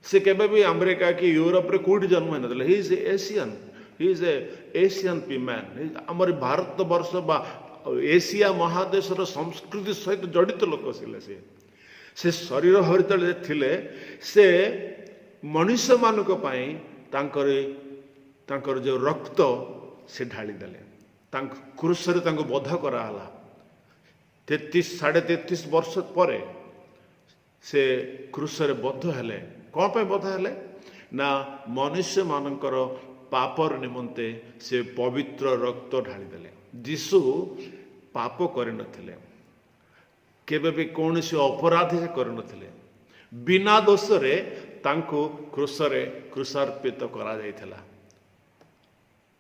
[SPEAKER 8] से केबे भी अमेरिका कि यूरोप रे कोठी जन्म होता he is Asian he is A Asian man आमर भारत वर्ष बा एशिया महादेशर संस्कृति सहित जड़ित लोक से शरीर हरित थिले से मनुष्य मानक पाई तांकर जो रक्त से ढाली देले क्रूस रे बध कराला 33 वर्ष पर से क्रूस रे बध हेले कौन पे बध हेले ना मनुष्य मानकर पापर निमंते से पवित्र रक्त ढाली देले जीशु पाप करनथिले केबे भी कौन से अपराध से करनथिले बिना दोष रे तांको क्रूसरे क्रूसार्पित करा जायथिला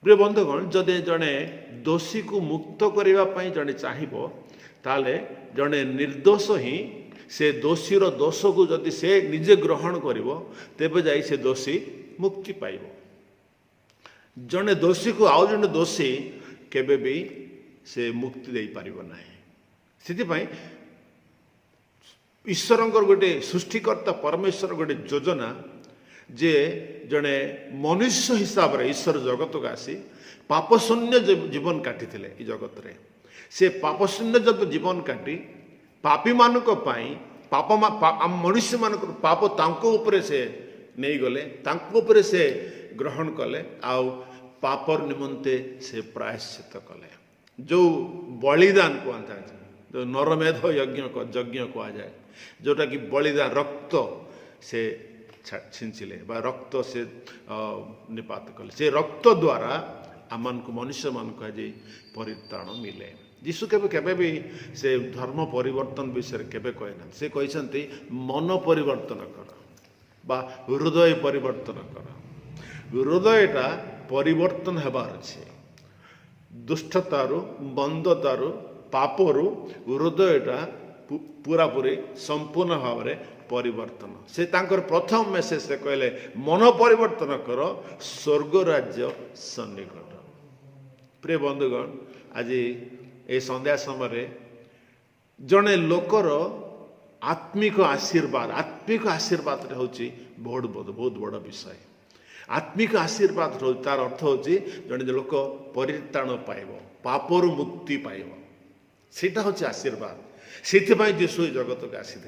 [SPEAKER 8] प्रिय बंधुगण जदि जड़े दोषी को मुक्त करने जड़े चाहिए ताले जड़े निर्दोष ही से दोषीर दोष को जदि से निजे ग्रहण करिवो तेबे जाई से दोषी मुक्ति पाइबो। जने दोषी को आउ जने दोषी केबे भी से मुक्ति दे पारिबो नाही। सेति पई ईश्वरंकर गोटे सृष्टिकर्ता परमेश्वर गोटे योजना जे जड़े मनुष्य हिसाब रे ईश्वर जगत को आसी पापशून्य जीवन काटी जगत रे से पापशून्य जब जीवन काटी पापी मानक पाप मनुष्य मान पाप तांको उपरे से नहीं गले तांको उपरे से ग्रहण कले आउ पापर निमंते से प्रायश्चित कले। जो बलिदान कहता है जो नरमेध यज्ञ कह जाए जोटा कि बलिदान रक्त से छिंचिले बा रक्त से निपात कले से रक्त द्वारा आम को मनुष्य मान को आज परित्राण मिले। यीशु केबे भी से धर्म परिवर्तन विषय केबे कहना से कहते मन परिवर्तन कर बा हृदय परिवर्तन कर। हृदयटा परिवर्तन हेबार अच्छे दुष्टतारू मंदतारू पापरू हृदयटा पूरा पूरी संपूर्ण भाव में परिवर्तन से तांकर प्रथम मेसेज से कहले मन परिवर्तन कर स्वर्ग राज्य सन्निकट। प्रिय बंधुगण आज ए संध्या समय जड़े लोकर आत्मिक आशीर्वाद होची बहुत बड़ विषय। आत्मिक आशीर्वाद तार अर्थ होची जड़े लोक परित्राण पाइब पापर मुक्ति पाइब सेटा होची आशीर्वाद। से जीशु जगत को आसी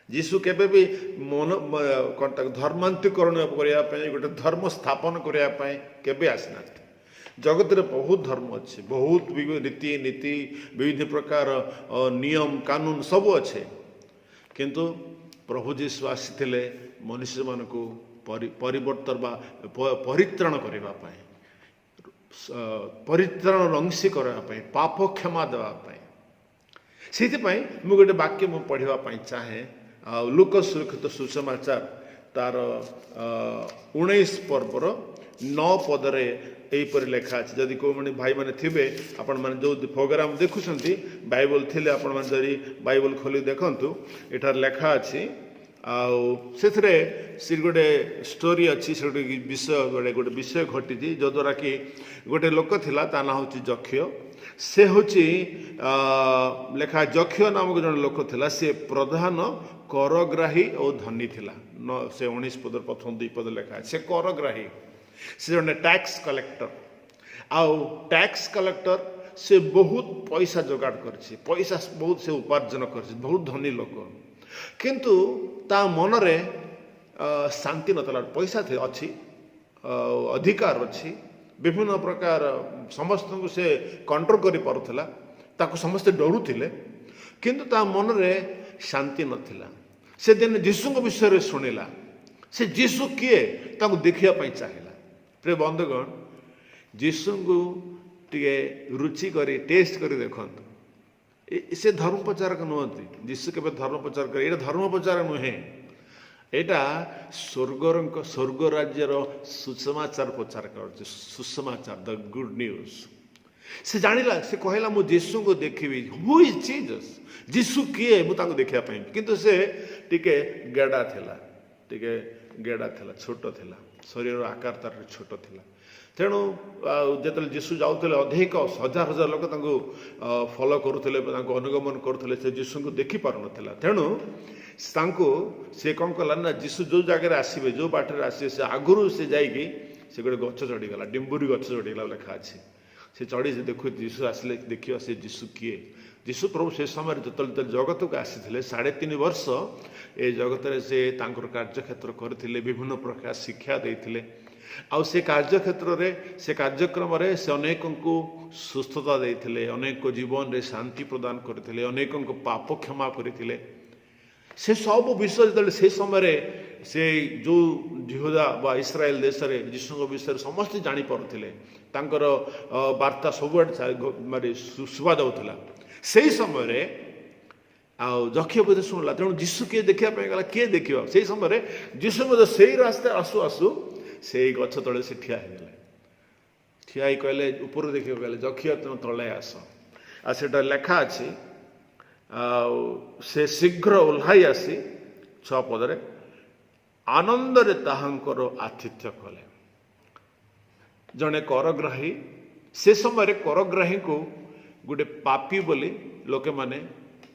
[SPEAKER 8] जीशु केबे भी मन धर्मांतरीकरण करने गोटे धर्म स्थापन करने केबे आसीना। जगत रे बहुत धर्म अच्छे बहुत रीति नीति विविध प्रकार नियम कानून सब अच्छे किंतु प्रभु जीशु आसी मनुष्य मान को परिवर्तन परित्राण करने परित्राण रंसी करने पाप क्षमा देवाई से गोटे वाक्य मुझे पढ़ापी चाहे लुक सुरक्षित सुसमाचार तार 19 पर्वर 9 पदरे यहीपर लेखा अच्छे जदि कौ मैंने भाई मैंने थे आपण मैंने जो प्रोग्राम देखुंट बाइबल थे आपण मैंने जदि बाइबल खोली देखु एठार लेखा अच्छी से गोटे स्टोरी अच्छी से विषय गोटे विषय घटी जो द्वारा कि गोटे लोक थिला ता ना हूँ जक्ष से हूँ लेखा जक्ष नामक जन लोक थिला से प्रधान करग्राही और धनी थिला से 19 पद प्रथम 2 पद लेखा से करग्राही से जन टैक्स कलेक्टर आउ टैक्स कलेक्टर से बहुत पैसा जोगाड़ करछि पैसा बहुत से उपार्जन करछि बहुत धनी लोक किंतु ता मन रे शांति नतला पैसा थे अच्छी अधिकार अच्छी विभिन्न प्रकार समस्त को से कंट्रोल करि पारुथला ताको समस्त डरुथिले किंतु ता मन रे शांति नथिला। से दिन जीशु विषय रे सुनिला से जीशु किए ताको देखिया पई चाहिला। प्रिय बंधुगण जीशु को टिके रुचि करी टेस्ट करी देखंतु से धर्म प्रचारक नुहति जीशु केबे धर्म प्रचार करे एटा धर्म प्रचार नुहे एटा स्वर्ग राज्यर सुसमाचार प्रचार कर सुसमाचार द गुड न्यूज। से जानिला से कहला मु जीशु को देखिबी हु इज जीसस जीशु किए मु ताको देखिया पई किंतु से टिके गेडा थिला छोट थिला शरीर आकार तार छोट थिला तेणु जो जीशु जाऊे अधिक हजार हजार लोक फॉलो करुले अनुगमन करुले से जीशु को देखी पार ना तेणु से कौन कला ना जीशु जो जगह आसवे जो बाटर आसवे से आगुरी से जाइए से गोटे गच चढ़ीगला डिम्बुरी गच चढ़ीगला लेखा अच्छे से चढ़ी से देखो जीशु आसिले देखिए से जीशु किए जीशु प्रभु से समय जो जगत को आसी 3.5 वर्ष ए जगत से कार्यक्षेत्र करते विभिन्न प्रकार शिक्षा देते आउ से कार्यक्षेत्र से कार्यक्रम से अनेक को सुस्थता देते अनेक जीवन रे शांति प्रदान करते अनेक पाप क्षमा करते से सब विषय जो से समय से जो यहूदा बा इस्राएल देश में जीशु विषय समस्त जानीपारे तांकर वार्ता सब मारे शुभा जाऊला से समय जक्ष को शुणला तेणु जीशु किए देखापी गला किए देखा से समय जीशु से रास्ता आसु आसु से गछ तले से ठिया कहले ऊपर देखिए कहले जक्ष तुम तले आस आ लेखा अच्छी से शीघ्र ओह्लाई आसी 6 पदरे आनंदरे ताहांकर आतिथ्य कले। जड़े करग्राही से समय करग्राही को गोटे पापी बोली लोके माने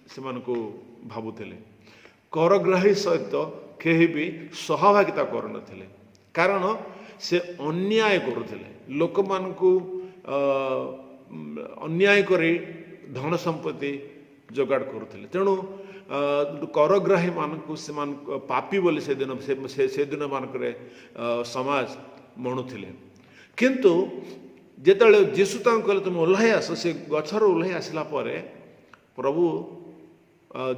[SPEAKER 8] से भावुले करग्राही सहित केही भी सहभागिता करुनथिले कारण से अन्याय करुथिले लोक मानकु अन्याय करी धन संपत्ति जोगाड़ करुथिले तेणु करग्राही मानकु से पापी बोली से दिन मानकरे समाज मणुथिले किंतु जेतले जीशु तांको कहले तुम ओह्लाई आस से गछर ओह्लाई आसला परे प्रभु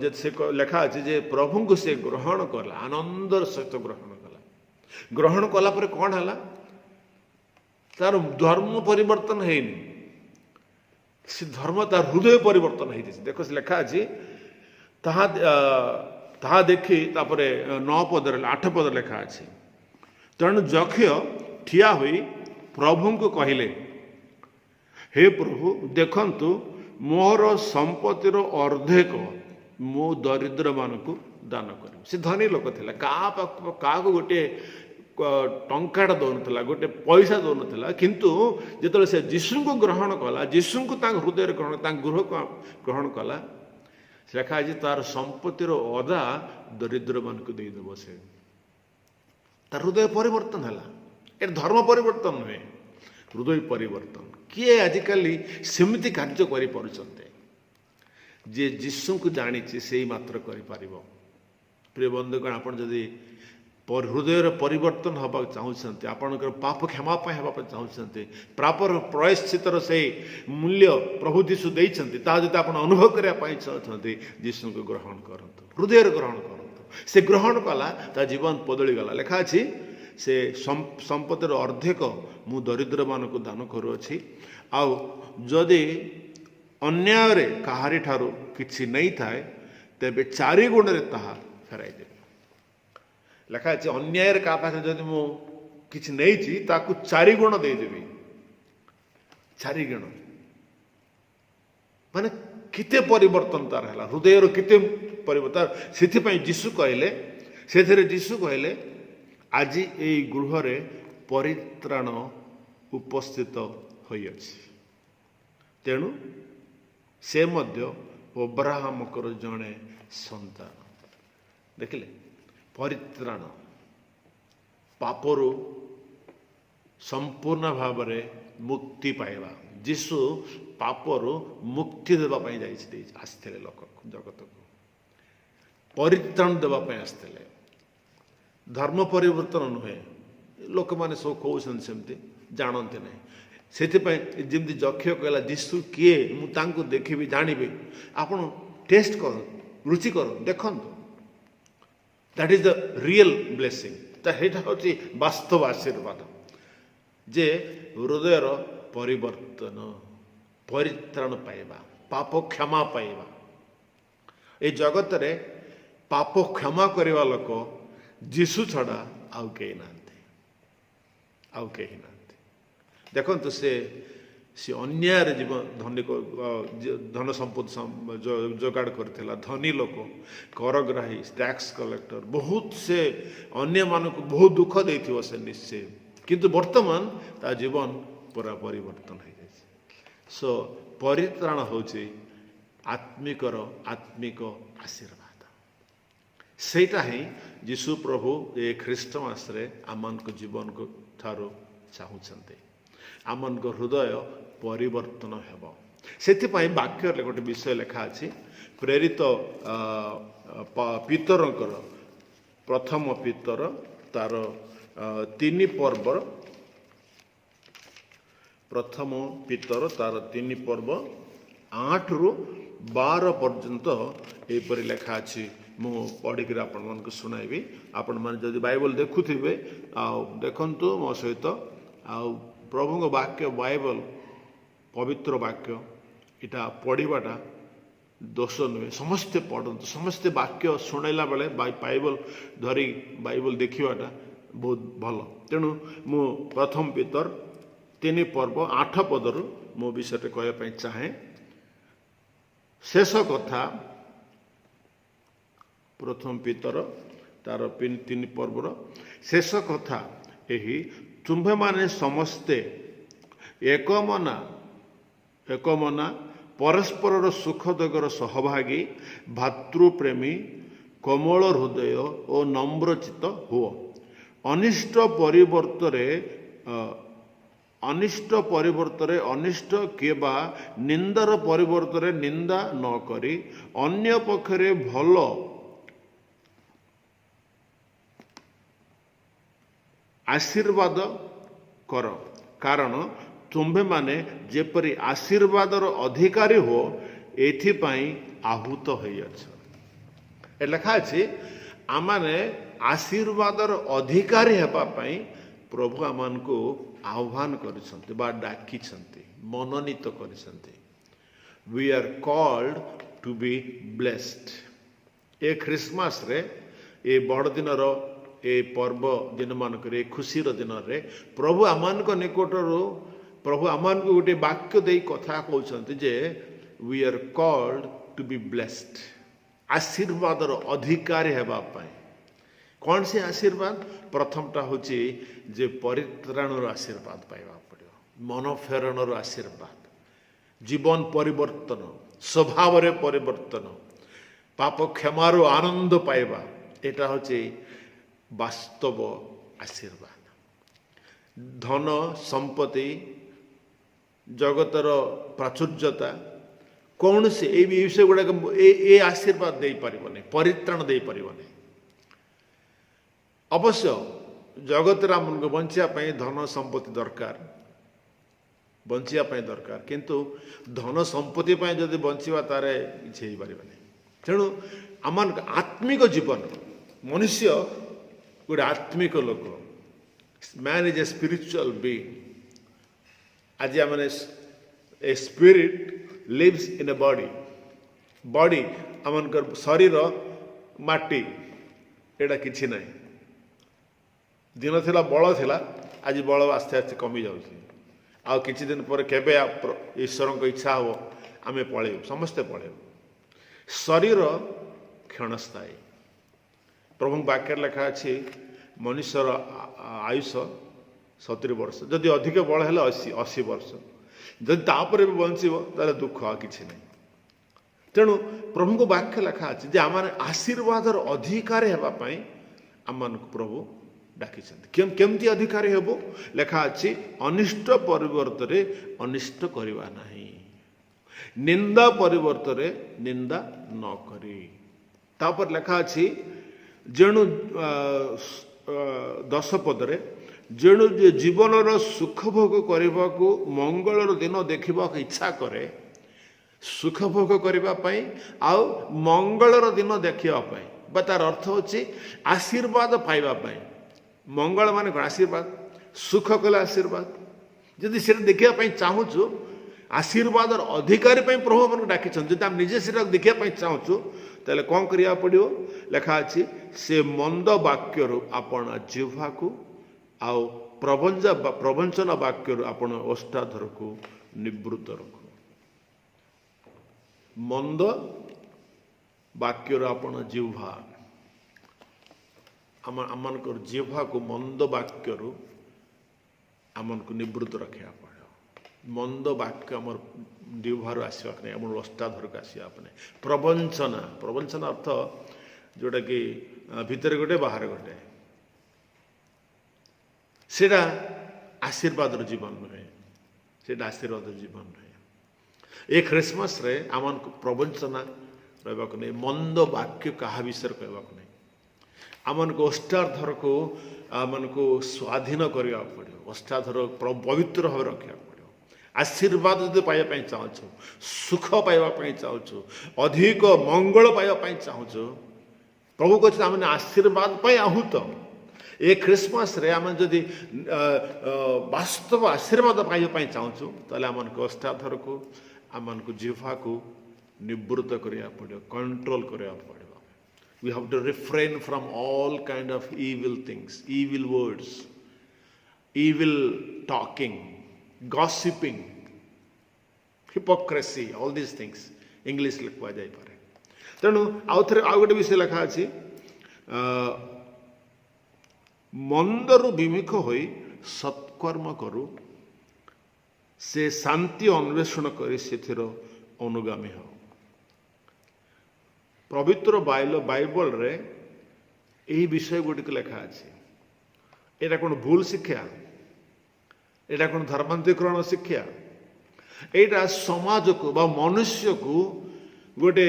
[SPEAKER 8] जे से लेखा अछि जे प्रभु को से ग्रहण कला आनंदर सहित ग्रहण कला परे कौन हला तार धर्म परिवर्तन हैनी से धर्म तार हृदय परिवर्तन है देखो से लेखा अछि ताहा देखी तापरे 9 पद 8 पद लेखा अछि तेणु जक्ष्य ठिया हुई प्रभु को कहले हे प्रभु देखंतु मोर संपत्तिर अर्धेक मो दरिद्र मानकु दान कर से धनी लोक थिला का गोटे टंकाटा दौन गोटे पैसा दौन किंतु जिते से जीशु को ग्रहण कला जीशु को हृदय ग्रहण गृह ग्रहण कला लेखा आज तार संपत्तिर अधा दरिद्र मान को देदेव से तार हृदय परिवर्तन है ये धर्म परिवर्तन नुहे हृदय परिवर्तन किए आजिकल सेमती कार्य कर जे जीशु को जानी से मात्र कर प्रिय बंधुगण आप जदि हृदय परिवर्तन हवा चाहते आपणकर पाप क्षमा होगा चाहते प्रापर प्रायश्चितर से मूल्य प्रभु जीशु देते जब आप अनुभव करने चाहते जीशु को ग्रहण करूँ हृदय ग्रहण करूँ से ग्रहण कला ता जीवन बदली गला लेखा अच्छी से संपत्तिर अर्धेक मु दरिद्र मान को दान करुअछि आउ जदि अन्याय काहारी ठारू किछि नहीं थाए तेबे 4 गुण रे ताहा फेराई देबे लेखा अछि अन्याय का पाखे जदि मु किछि नहीं छी ताकू 4 गुण दे देबी 4 गुण माने किते परिवर्तन तार हला हृदय रो किते परिवर्तन सेथि पई जीशु कहले सेथरे जीशु कहले आज ये गृह रे परित्राण उपस्थित होई अछि तेणु से मध्य अब्राहम कर जड़े संतान देखिले परित्राण पापरु संपूर्ण भाव में मुक्ति पाइबा जीशु पापरु मुक्ति देवा पई जाई आस्थिले लोक जगत को परित्राण देवा पई आस्थिले धर्म परिवर्तन नुहे लोक मैंने सब कहते सेमती जानते ना से जमी जक्ष्य कहला जीशु किए मुझे देखी जानी आप टेस्ट कर रुचि कर देखु that is the real blessing यहाँ हूँ वास्तव आशीर्वाद जे हृदयर परिवर्तन परित्राण पाइबा पाप क्षमा पाइबा ए जगत रे पाप क्षमा करवा लोक जीशु छड़ा आउ कहीं ना देखो से अन्याय जीवन धनी को धन संपत्ति जोगाड़ करथिला धनी लोक करग्राही टैक्स कलेक्टर बहुत से अन्य मान को बहुत दुख देथिबो से निश्चय किंतु वर्तमान ता जीवन पूरा परिवर्तन हो जाए सो परित्राण होची आत्मिक आशीर्वाद सेटा ही जीशु प्रभु ये ख्रीष्टमास रे आमन को जीवन को ठारो चाहूचंते आमन को हृदय परिवर्तन हेबो सेथिपाई वाक्य रे गोटे विषय लिखा अछि प्रेरित पितरंकर प्रथम पितर तार 3 पर्व प्रथम पितर तार 3 पर्व 8 रु 12 पर्यंत एपरि लिखा अछि मु पढ़िक आपण मन को सुनाइबी आपण मन जदि बाइबल देखुथिबे आ देखंतु मो सहित आ प्रभु को वाक्य बाइबल पवित्र वाक्य इटा पढ़ाटा दोष नुहे समस्ते पढ़ते समस्ते वाक्य शुणला बेले बाइबल धरी बाइबल देखाटा बहुत भल तेणु मु प्रथम पितर 3 पर्व 8 पदरु मो विषय कहवाई चाहे शेष कथा प्रथम पितर तार 3 पर्वर शेष कथा यही तुम्भे माने समस्ते एकमना परस्पर सुख दुखर सहभागी भातृप्रेमी कोमल हृदय और नम्रचित हुओ अनिष्ट परिवर्तरे अनिष्ट केबा निंदार परिवर्तरे निंदा न करी अन्य पक्षरे भल आशीर्वाद कर कारण तुम्भे माने जेपरी आशीर्वादर अधिकारी हो एथिपाई आहूत होइछ लिखा अछि आमाने आशीर्वादर अधिकारी हेबा पाई प्रभु आमान को आह्वान करिसंती बा डाकिसंती मनोनीत करिसंती we are called to be blessed a Christmas रे ए बड़ दिन रो ए पर्व दिन मानक रे खुशी रो दिन रे प्रभु आमान को निकट रो प्रभु आमान को गोटे वाक्य दे कथा कहउछंती जे we are called to be blessed आशीर्वाद रो अधिकारी हेबा पाई कौन से आशीर्वाद प्रथमटा होची जे परित्राणर आशीर्वाद पाइबा पड़ो मन फेरणर आशीर्वाद जीवन परिवर्तन स्वभाव रे परिवर्तन पाप क्षमार आनंद पाइबा एटा होची वास्तव आशीर्वाद धन संपत्ति जगतर प्राचुर्यता कौन से विषय गुड़ाक ए आशीर्वाद दे पारिबने परित्राण दे पारिबने अवश्य जगत आम बंचिया धन संपत्ति दरकार बंचिया दरकार किंतु धन संपत्ति जदि बंचवा तार किसी हो पारे तेणु आम आत्मिक जीवन मनुष्य गोटे आत्मिक लोक man is a spiritual being आज आम a spirit lives in a body आम शरीर माटी एटा किछि नहीं दिन थिला बल थिला आज बल आस्ते आस्ते कमी जाउछि आ किछि दिन पर केबे ईश्वर को इच्छा हो आमे पळेउ समस्ते पळेउ शरीर क्षणस्थायी प्रभु वाक्य लिखा अछि मनुष्यर आयुष 70 वर्ष जदि अधिक बल है 80 वर्ष जदि तापर भी बंचब ताले दुख आ किछि नहीं तेणु प्रभु को वाक्य लिखा अछि जे आमाने आशीर्वादर अधिकारी हेबा पई आमान प्रभु डाकिछन्ति केमती अधिकारी हेबो लिखा अछि अनिष्ट परिवर्तरे अनिष्ट करिवा नाही निंदा परिवर्तरे निंदा न करी तापर लिखा अछि जेणु 10 पदरे जेणु जीवनर सुख भोग करने को मंगलर दिन देखा इच्छा करे सुख भोग करने आउ मंगलर दिन देखापी बा तार अर्थ होची आशीर्वाद पाइबापी मंगल मान कौन आशीर्वाद सुख कले आशीर्वाद जदि से देखापी चाहूँ आशीर्वाद अधिकारी प्रभु मन डाकी जब आम निजे से देखापी चाहूँ तेल कौन करा पड़ो लिखा अच्छी से मंद वाक्य आपण जिह्वा को आउ प्रवंचन वाक्य आपण ओष्ठाधर को निवृत्त रखु मंद वाक्य आपण जिह्वा आम जिह्वा को मंद वाक्य आमन को निवृत्त रखा पड़ो मंद वाक्य आम जिह्वार आसवा नहीं आम ओष्ठाधर को आसवा नहीं प्रवंचना अर्थ जोटा कि भितर गोटे बाहर गोटे सेटा आशीर्वाद जीवन नुहे से आशीर्वाद जीवन नुहे ये क्रिसमस रे आमन को प्रवंचना रहा नहीं मंद वाक्य क्या विषय कहवा नहीं आमन को ओष्ठाधर को आमन को स्वाधीन करने पड़ो ओष्ठाधर पवित्र भाव रखा पड़ो आशीर्वाद जो पाइबा चाहूँ सुख पाइबा चाहूँ अधिक मंगल पाइबा चाहूँ प्रभु कहते आम आशीर्वाद आहूत ए क्रिसमस रे आम जदि वास्तव आशीर्वाद पाइबा चाहूँ ताले आम ओष्ठाधर को आम जिह्वा को निवृत्त करा पड़ो कंट्रोल करा पड़ो we have to refrain from all kind of evil things evil words evil talking gossiping hypocrisy all these things English लिखवा जाए पारे तेणु आउ थे आउ गोटे विषय लिखा अच्छी मंदरु विमुख होई सत्कर्म करू से शांति अन्वेषण करी सेथिर अनुगामी हो। पवित्र बाइबल रे यही विषय गुड़िक लिखा अच्छे। यहाँ कौन भूल शिक्षा, यहाँ कौन धर्मांतरीकरण शिक्षा, यहाँ समाज को बा मनुष्य को गोटे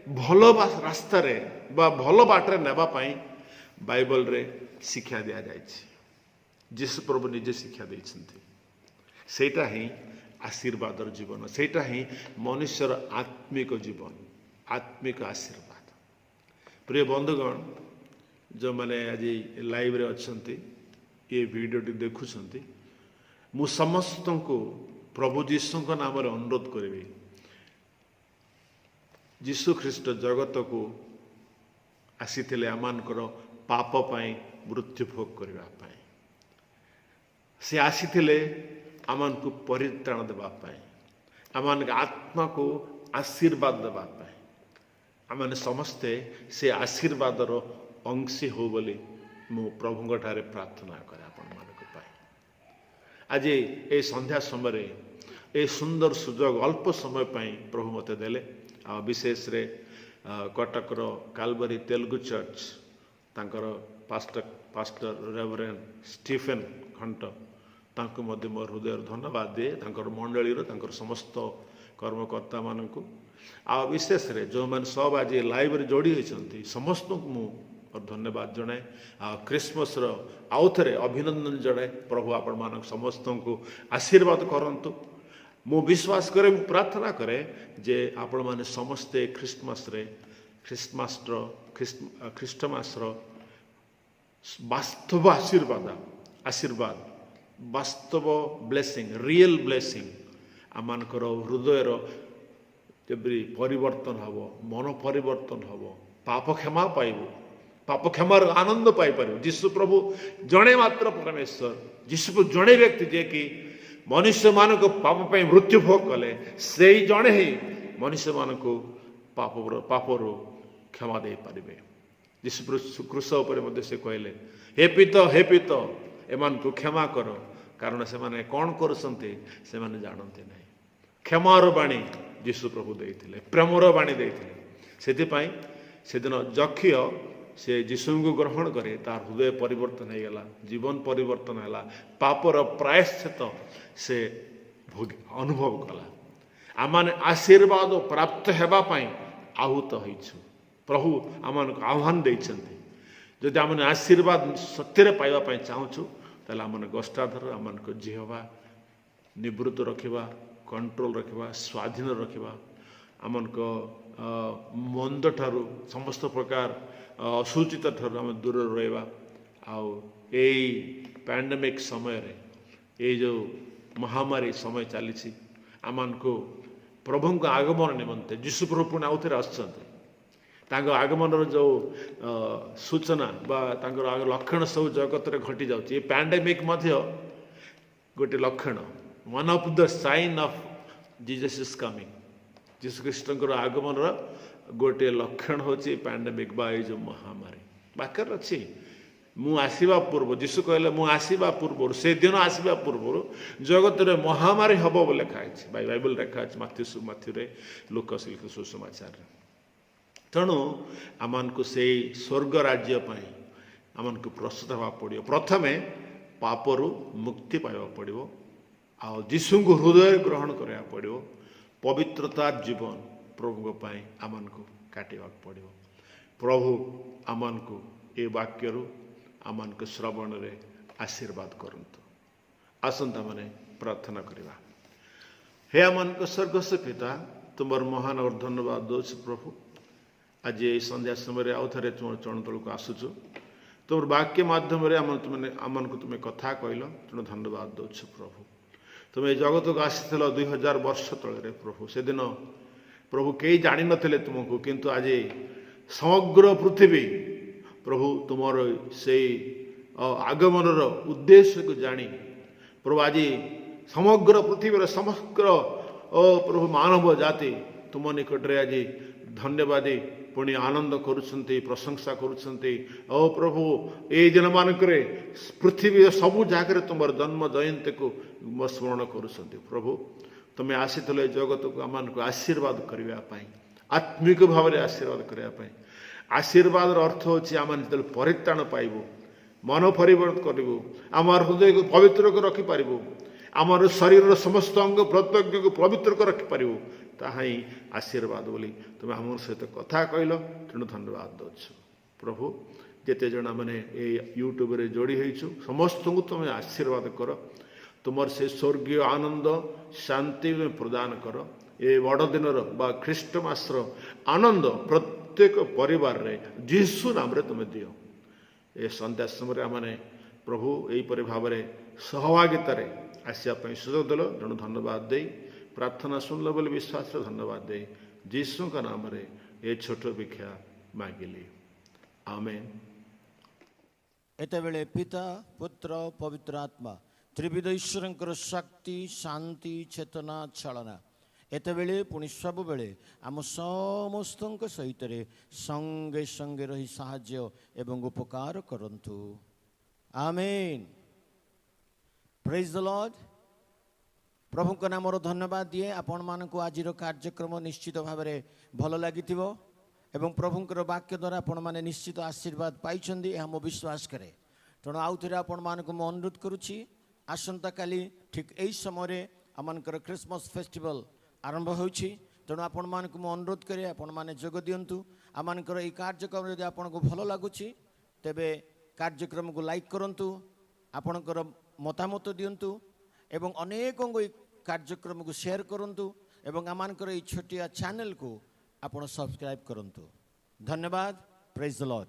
[SPEAKER 8] भल रास्तार भल बाटर नापी बाइबल रे शिक्षा दि जाए। जीशु प्रभु निजे शिक्षा देते सेटा ही आशीर्वादर जीवन, सेटा ही मनुष्यर आत्मिक जीवन, आत्मिक आशीर्वाद। प्रिय बंधुगण जो मैंने आज लाइव रे अच्छी ये वीडियो टी देखुंट मु समस्त को प्रभु जीशु नाम अनुरोध करी जीशु ख्रीष्ट जगत को आसी आमानकर पाप पाई मृत्यु भोग करने से आसी आमान को परित्राण देवाई आमान आत्मा को आशीर्वाद देवाई आम समस्ते से आशीर्वादर अंशी हो बोली मु प्रभु ठारे प्रार्थना करे आपण मानक पाई। आज ए संध्या समय ए सुंदर सुजोग अल्प समय पाई प्रभु मते देले आ विशेष रे कटकर कालबरी तेलुगु चर्च तांकर पास्टर रेवरेंड स्टीफेन खंट तांको मध्य मोर हृदय धन्यवाद दिए तांकर मंडली तांकर समस्त कर्मकर्ता मानकु आ विशेष रे जो मैंने सब आज लाइव रे जोड़ी होती समस्त को मु धन्यवाद जनाए। आ क्रिसमस आउ थे अभिनंदन जनाए। प्रभु आपण मान समस्त को आशीर्वाद करंतु। मु विश्वास करे, मु प्रार्थना करे जे आपण माने समस्ते ख्रिस्टमास वास्तव आशीर्वाद वास्तव ब्लेसिंग रियल ब्लेसिंग आमानकर हृदयर जबरी परिवर्तन हम, मन परिवर्तन हम, पाप क्षमा पाइबू, पाप क्षमार आनंद पाई पार। जीशु प्रभु जड़े मात्र परमेश्वर, जीशु प्रभु जड़े व्यक्ति जे कि मनुष्य मान को पाप पाई मृत्यु भोग कले से ही जड़े ही मनुष्य मान को पापर क्षमा दे पारे। जीशु प्रभु क्रूस उपर से कहले हे पित एमान को क्षमा कर कारण से माने कौन करसंते से माने जानते नहीं। क्षमार बाणी जीशु प्रभु देइथिले, प्रेमर बाणी देइथिले। सेथिपाई सेदिन जक्षिय से जीशु को ग्रहण करे तार हृदय परिवर्तन हो गला, जीवन परिवर्तन है, पापर प्रायश्चित से अनुभव कला। आमाने आशीर्वाद प्राप्त हेबा पाई आहूत होइछु। प्रभु आमान को आह्वान देइछन्ति जदि आमने आशीर्वाद सत्य पाइबा पाई चाहूछु ताले आमने गोष्ठाधर आमान को जिहवा निवृत्त रखिबा, कंट्रोल रखिबा, स्वाधीन रखिबा, आमान को मंद ठारू समस्त प्रकार असुचित ठारू आम दूर रहिबा। आउ एई पैंडेमिक समय रे ये जो महामारी समय चली आमान को प्रभु को आगमन निमंते जीशु प्रभु पुणी आउ थे आसुचंती आगमन जो सूचना बा लक्षण सब जगत रे घटी जाउची। ये पैंडेमिक मध्य गोटे लक्षण, one of the sign of Jesus is coming, जीशु ख्रीष्टकर आगमन गोटे लक्षण होची पैंडेमिक बा ये जो महामारी। बाकर अच्छी मु आसीबा पूर्व जीशु कहले मु आसीबा पूर्व से दिन आसीबा पूर्व जगत रे महामारी हबो बोले लिखाई बाइबल रेखा माथ्यू रे लूकास लिखित सुसमाचार। तेणु आमान को से स्वर्ग राज्य पाई आमान को प्रस्तुत हवा पड़ो। प्रथमे पापरु मुक्ति पाइबा पड़ो, आ जीशु को हृदय ग्रहण करा पड़ो, पवित्रता जीवन प्रभु पाई आमान को काटिबा पड़ो। प्रभु आमान को ए वाक्यरु आमान को श्रवण रे आशीर्वाद करंतु। आसंता माने प्रार्थना करिबा। हे आमान को स्वर्गस्थ पिता, तुमर महान और धन्यवाद दोष प्रभु। आज ये संध्या समय आउ थे तुम चरण तल को आसुचु, तुम वाक्य माध्यम आमन को तुम्हें कथा कहल, तेणु धन्यवाद दौच प्रभु। तुम्हें जगत को आसी 2000 वर्ष तले प्रभु, से दिन प्रभु कई जान नथिले तुमको, किंतु आज समग्र पृथ्वी प्रभु तुमर से आगमनर उद्देश्य को जानी प्रभु आज समग्र पृथ्वी समग्र प्रभु मानव जाति तुम निकट रे आज धन्यवादी पुणी आनंद करुछन्ति प्रशंसा करुछन्ति ओ प्रभु ए दिन मानकरे पृथ्वी सबु जागरे तुमर जन्म जयंती को स्मरण करुछन्ति प्रभु तुम आसीथिले जगत को आम आशीर्वाद करने आत्मिक भाव में आशीर्वाद करने आशीर्वाद अर्थ होची आम जो परित्राण पाइबू मन परिवर्तन करूँ आम हृदय को पवित्र को रखिपर आमर शरीर समस्त अंग प्रत्यंग को पवित्र को रखिपर ताहा ही आशीर्वाद बोली तुम आम सहित कथा कहल तेणु धन्यवाद दौछु प्रभु जिते जना मैंने यूट्यूब रे जोड़ी होइछु समस्त को तुम आशीर्वाद कर तुमर से स्वर्गीय आनंद शांति में प्रदान कर ए बड़ दिन बा ख्रीष्टमास आनंद प्रत्येक परिवार रे जीसु नाम रे तुम दियो ए संध्या समय आमने प्रभु यहीपरि भाव में सहभागितार आसवाई सुजोग देल तेणु धन्यवाद दे प्रार्थना सुनल बोली विश्वास धन्यवाद दे जीसु का नाम रे ए छोट भिक्षा मागिली आमेन।
[SPEAKER 9] एत बेले पिता पुत्र पवित्र आत्मा त्रिविध ईश्वर शक्ति शांति चेतना छलना एत बेले पुणी सब बेले आम समस्त सहित संगे संगे रही साहाय्य एवं उपकार करंतु आमेन। Praise the Lord. प्रभु को नाम धन्यवाद दिए आपण मानक आज कार्यक्रम निश्चित भाव में भल लगी एवं प्रभुंकर वाक्य द्वारा आपण मैंने निश्चित आशीर्वाद पाई मो विश्वास करे तेणु आउ थे आपण मानक मु अनुरोध करुच्ची आसंता काली ठीक यही समय आमकर क्रिसमस फेस्टिवल आरंभ होछि तेणु आपण मानक मु अनुरोध करे आपण माने जोग दियंतु आमकर यह कार्यक्रम यदि आपको भल लगुच तेबे कार्यक्रम को लाइक करंतु आपणकर मतामत दियंतु एवं अनेकों कार्यक्रम को शेयर करंतु एवं आमकर ये छोटिया चैनल को आपण सब्सक्राइब करंतु। धन्यवाद। Praise the Lord.